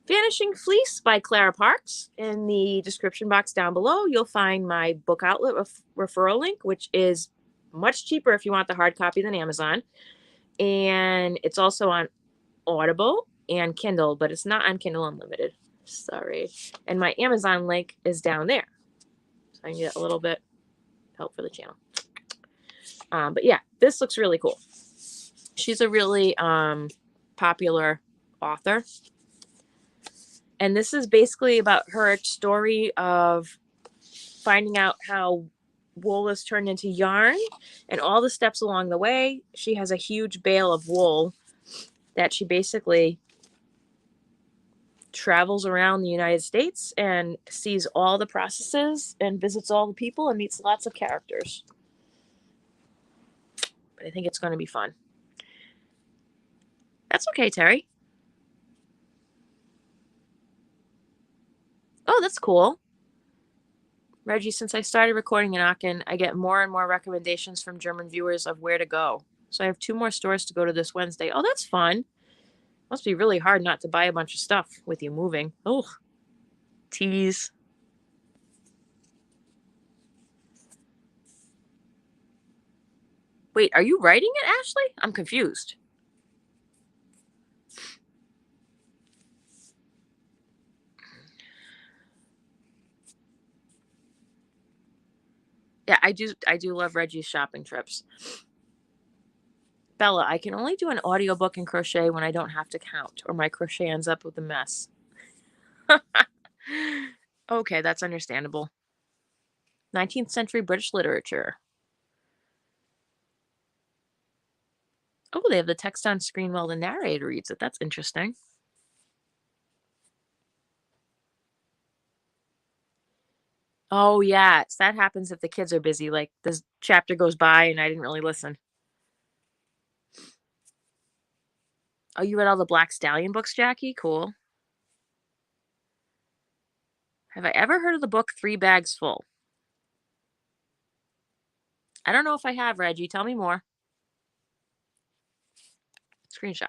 Vanishing Fleece by Clara Parks. In the description box down below, you'll find my Book Outlet referral link, which is much cheaper if you want the hard copy than Amazon. And it's also on Audible and Kindle, but it's not on Kindle Unlimited. Sorry. And my Amazon link is down there. So I can get a little bit help for the channel. But yeah, this looks really cool. She's a really popular author. And this is basically about her story of finding out how wool is turned into yarn and all the steps along the way. She has a huge bale of wool that she basically travels around the United States and sees all the processes and visits all the people and meets lots of characters. But I think it's going to be fun. That's okay, Terry. Oh, that's cool. Reggie, since I started recording in Aachen, I get more and more recommendations from German viewers of where to go. So I have 2 more stores to go to this Wednesday. Oh, that's fun. Must be really hard not to buy a bunch of stuff with you moving. Oh, tease. Wait, are you writing it, Ashley? I'm confused. Yeah, I do love Reggie's shopping trips. Bella, I can only do an audiobook and crochet when I don't have to count, or my crochet ends up with a mess. Okay, that's understandable. 19th century British literature. Oh, they have the text on screen while the narrator reads it. That's interesting. Oh, yes. That happens if the kids are busy. Like this chapter goes by and I didn't really listen. Oh, you read all the Black Stallion books, Jackie? Cool. Have I ever heard of the book Three Bags Full? I don't know if I have, Reggie. Tell me more. Screenshot.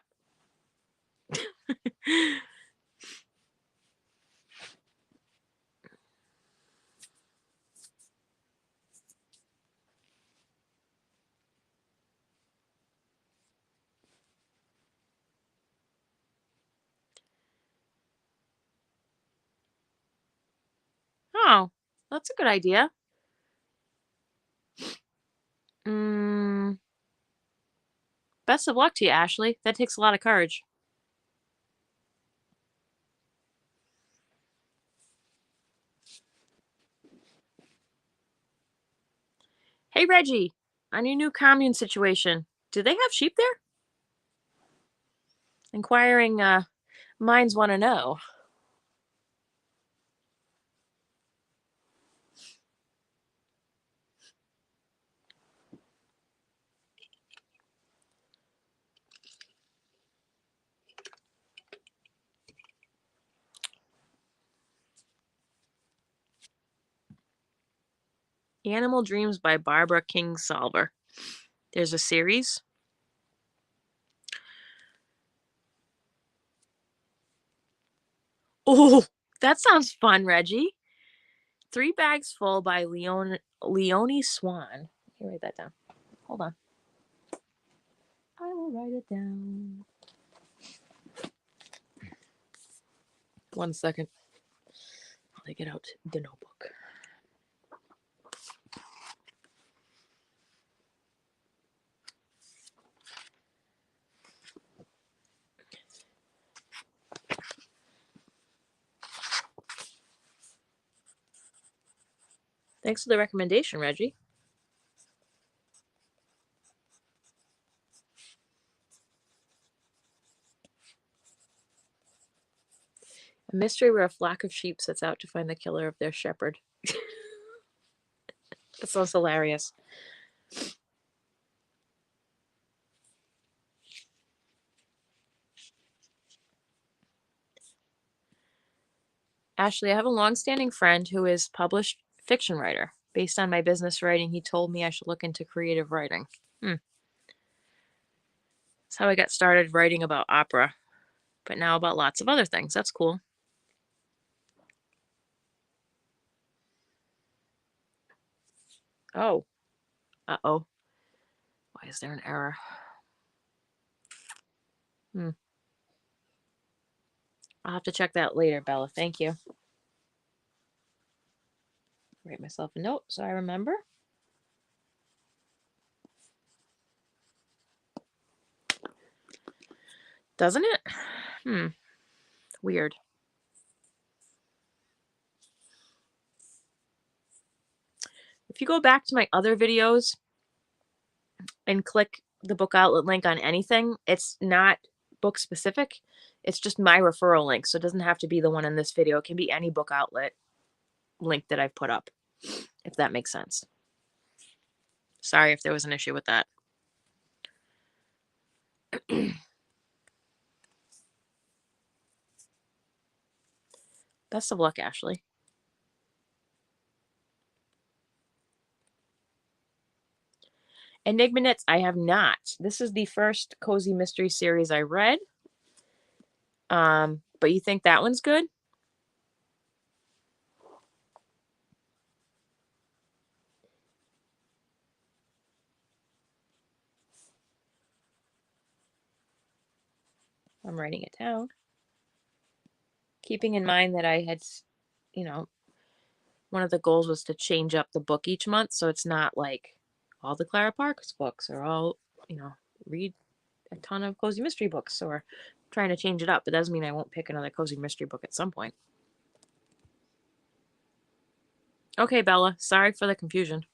Oh, that's a good idea. Mm, best of luck to you, Ashley. That takes a lot of courage. Hey, Reggie, on your new commune situation, do they have sheep there? Inquiring minds want to know. Animal Dreams by Barbara Kingsolver. There's a series. Oh, that sounds fun, Reggie. Three Bags Full by Leonie Swan. Let me write that down. Hold on. I will write it down. 1 second. While I get out the notebook. Thanks for the recommendation, Reggie. A mystery where a flock of sheep sets out to find the killer of their shepherd. That sounds hilarious. Ashley, I have a long-standing friend who is published fiction writer. Based on my business writing, he told me I should look into creative writing. That's how I got started writing about opera, but now about lots of other things. That's cool. Oh. Uh-oh. Why is there an error? I'll have to check that later, Bella. Thank you. Write myself a note so I remember. Doesn't it? Weird. If you go back to my other videos and click the book outlet link on anything, it's not book specific. It's just my referral link. So it doesn't have to be the one in this video. It can be any book outlet link that I've put up, if that makes sense. Sorry if there was an issue with that. Best of luck, Ashley. Enigma Knits, I have not. This is the first cozy mystery series I read. But you think that one's good? I'm writing it down. Keeping in mind that I had, one of the goals was to change up the book each month. So it's not like all the Clara Parks books or all, read a ton of cozy mystery books or trying to change it up. But that doesn't mean I won't pick another cozy mystery book at some point. Okay, Bella. Sorry for the confusion.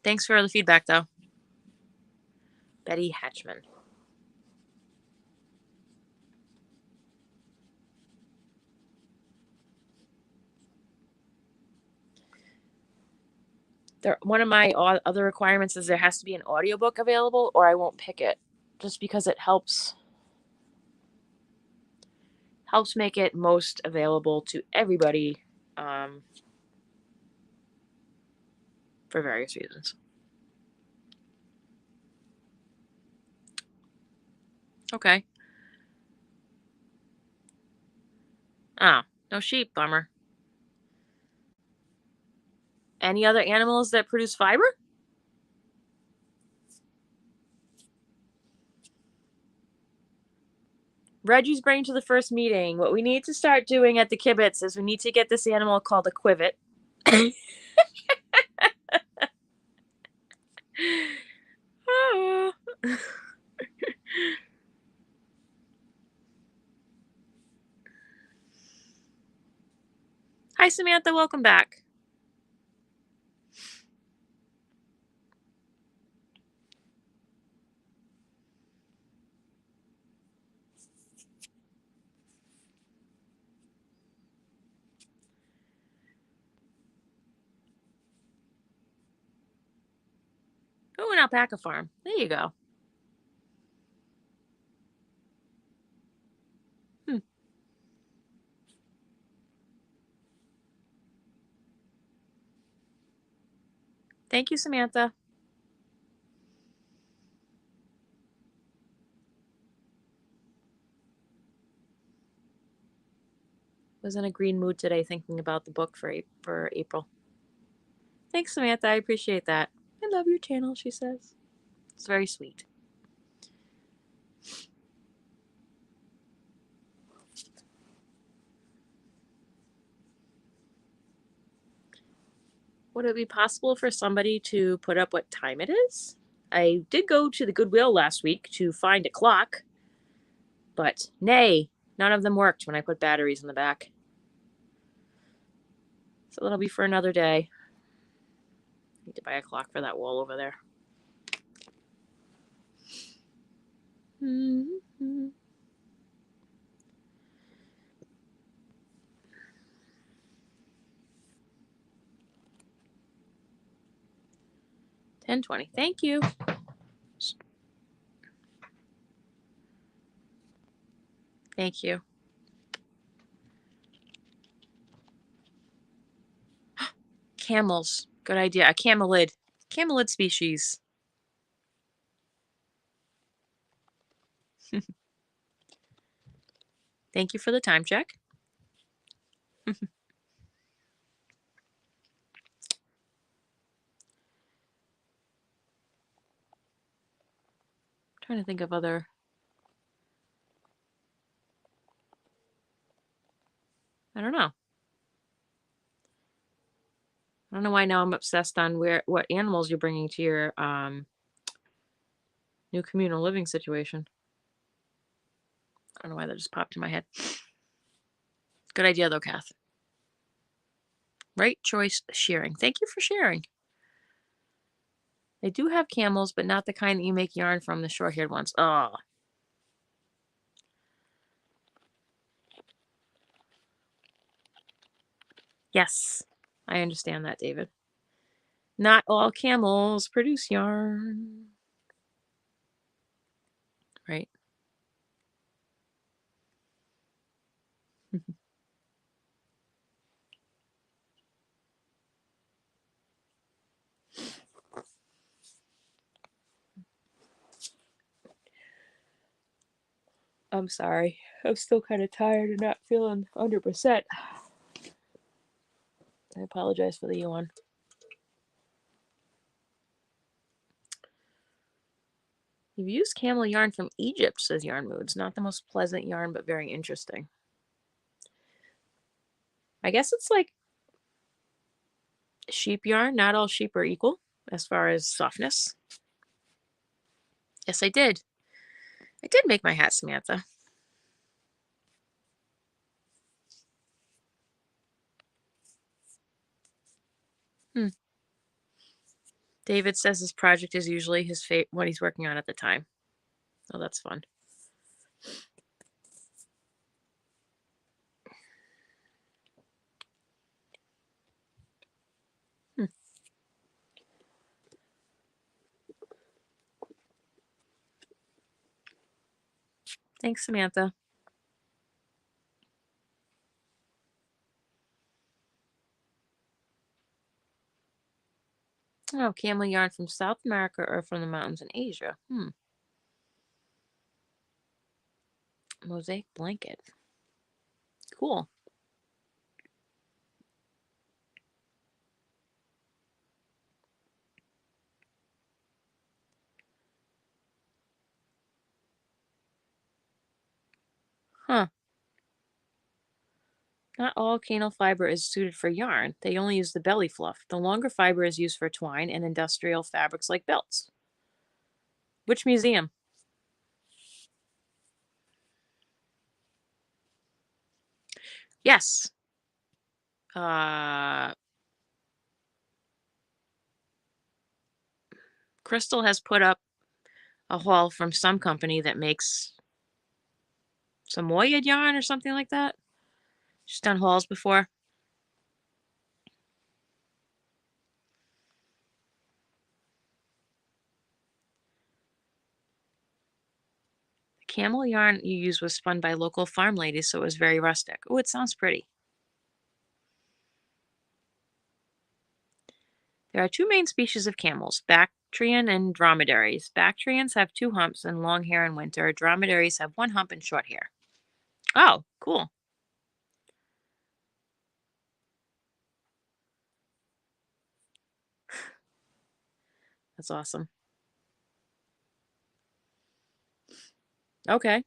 Thanks for the feedback, though. Betty Hatchman. One of my other requirements is there has to be an audiobook available or I won't pick it, just because it helps make it most available to everybody, for various reasons. Okay. Ah, no sheep, bummer. Any other animals that produce fiber? Reggie's bringing to the first meeting. What we need to start doing at the kibitz is we need to get this animal called a quivet. Hi, Samantha. Welcome back. Oh, an alpaca farm. There you go. Thank you, Samantha. Was in a green mood today thinking about the book for April. Thanks, Samantha. I appreciate that. I love your channel, she says. It's very sweet. Would it be possible for somebody to put up what time it is? I did go to the Goodwill last week to find a clock, but nay, none of them worked when I put batteries in the back. So that'll be for another day. Need to buy a clock for that wall over there. Mm-hmm. 10:20. Thank you. Thank you. Camels. Good idea. A camelid. Camelid species. Thank you for the time check. Trying to think of other. I don't know. I don't know why now I'm obsessed on what animals you're bringing to your new communal living situation. I don't know why that just popped in my head. Good idea though, Kath. Right choice sharing. Thank you for sharing. They do have camels, but not the kind that you make yarn from, the short-haired ones. Oh. Yes. I understand that, David. Not all camels produce yarn. Right? I'm sorry. I'm still kind of tired and not feeling 100%. I apologize for the yawn. You've used camel yarn from Egypt, says Yarn Moods. Not the most pleasant yarn, but very interesting. I guess it's like sheep yarn. Not all sheep are equal as far as softness. Yes, I did. I did make my hat, Samantha. Hmm. David says this project is usually his what he's working on at the time. Oh, that's fun. Hmm. Thanks, Samantha. Oh, camel yarn from South America or from the mountains in Asia. Mosaic blanket. Cool. Huh. Not all canal fiber is suited for yarn. They only use the belly fluff. The longer fiber is used for twine and industrial fabrics like belts. Which museum? Yes. Uh, Crystal has put up a haul from some company that makes Samoyed yarn or something like that. She's done hauls before. The camel yarn you used was spun by local farm ladies, so it was very rustic. Oh, it sounds pretty. There are two main species of camels, Bactrian and dromedaries. Bactrians have two humps and long hair in winter. Dromedaries have one hump and short hair. Oh, cool. That's awesome. Okay.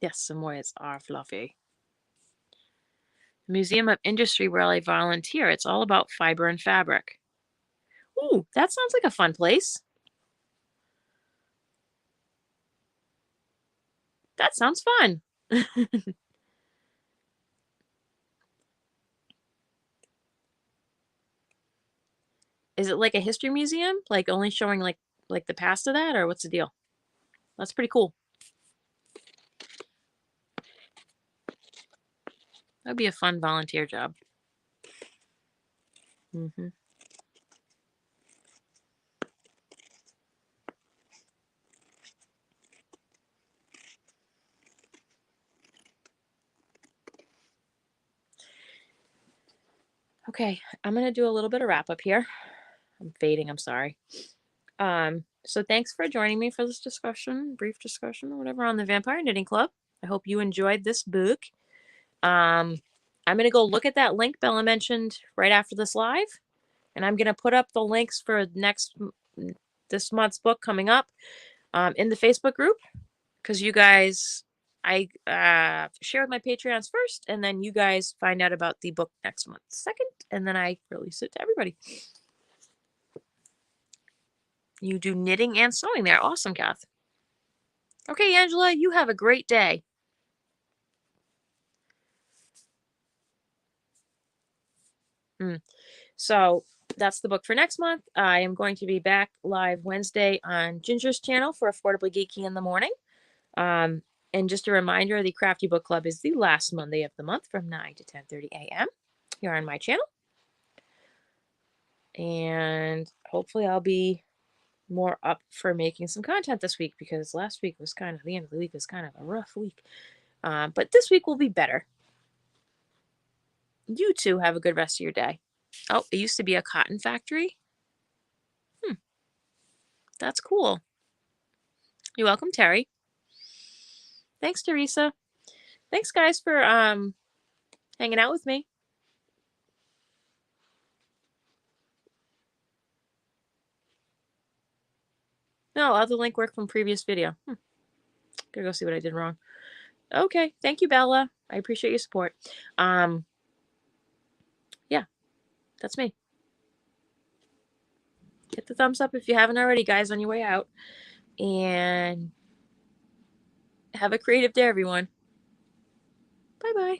Yes, Samoyeds are fluffy. Museum of Industry where I volunteer. It's all about fiber and fabric. Ooh, that sounds like a fun place. That sounds fun. Is it like a history museum? Like only showing like the past of that or what's the deal? That's pretty cool. That'd be a fun volunteer job. Hmm. Okay, I'm gonna do a little bit of wrap up here. I'm fading, I'm sorry. So thanks for joining me for this discussion, brief discussion or whatever on the Vampire Knitting Club. I hope you enjoyed this book. Um, I'm gonna go look at that link Bella mentioned right after this live, and I'm gonna put up the links for this month's book coming up in the Facebook group because you guys, I share with my Patreons first, and then you guys find out about the book next month second, and then I release it to everybody. You do knitting and sewing there. Awesome, Kath. Okay, Angela, you have a great day. So that's the book for next month. I am going to be back live Wednesday on Ginger's channel for Affordably Geeky in the morning. Um, and just a reminder, the Crafty Book Club is the last Monday of the month from 9 to 10:30 a.m. here on my channel. And hopefully I'll be more up for making some content this week because last week was kind of, the end of the week was kind of a rough week. But this week will be better. You too have a good rest of your day. Oh, it used to be a cotton factory. That's cool. You're welcome, Terry. Thanks, Teresa. Thanks, guys, for hanging out with me. No, other link work from previous video. Gotta go see what I did wrong. Okay, thank you, Bella. I appreciate your support. Yeah, that's me. Hit the thumbs up if you haven't already, guys, on your way out. And have a creative day, everyone. Bye bye.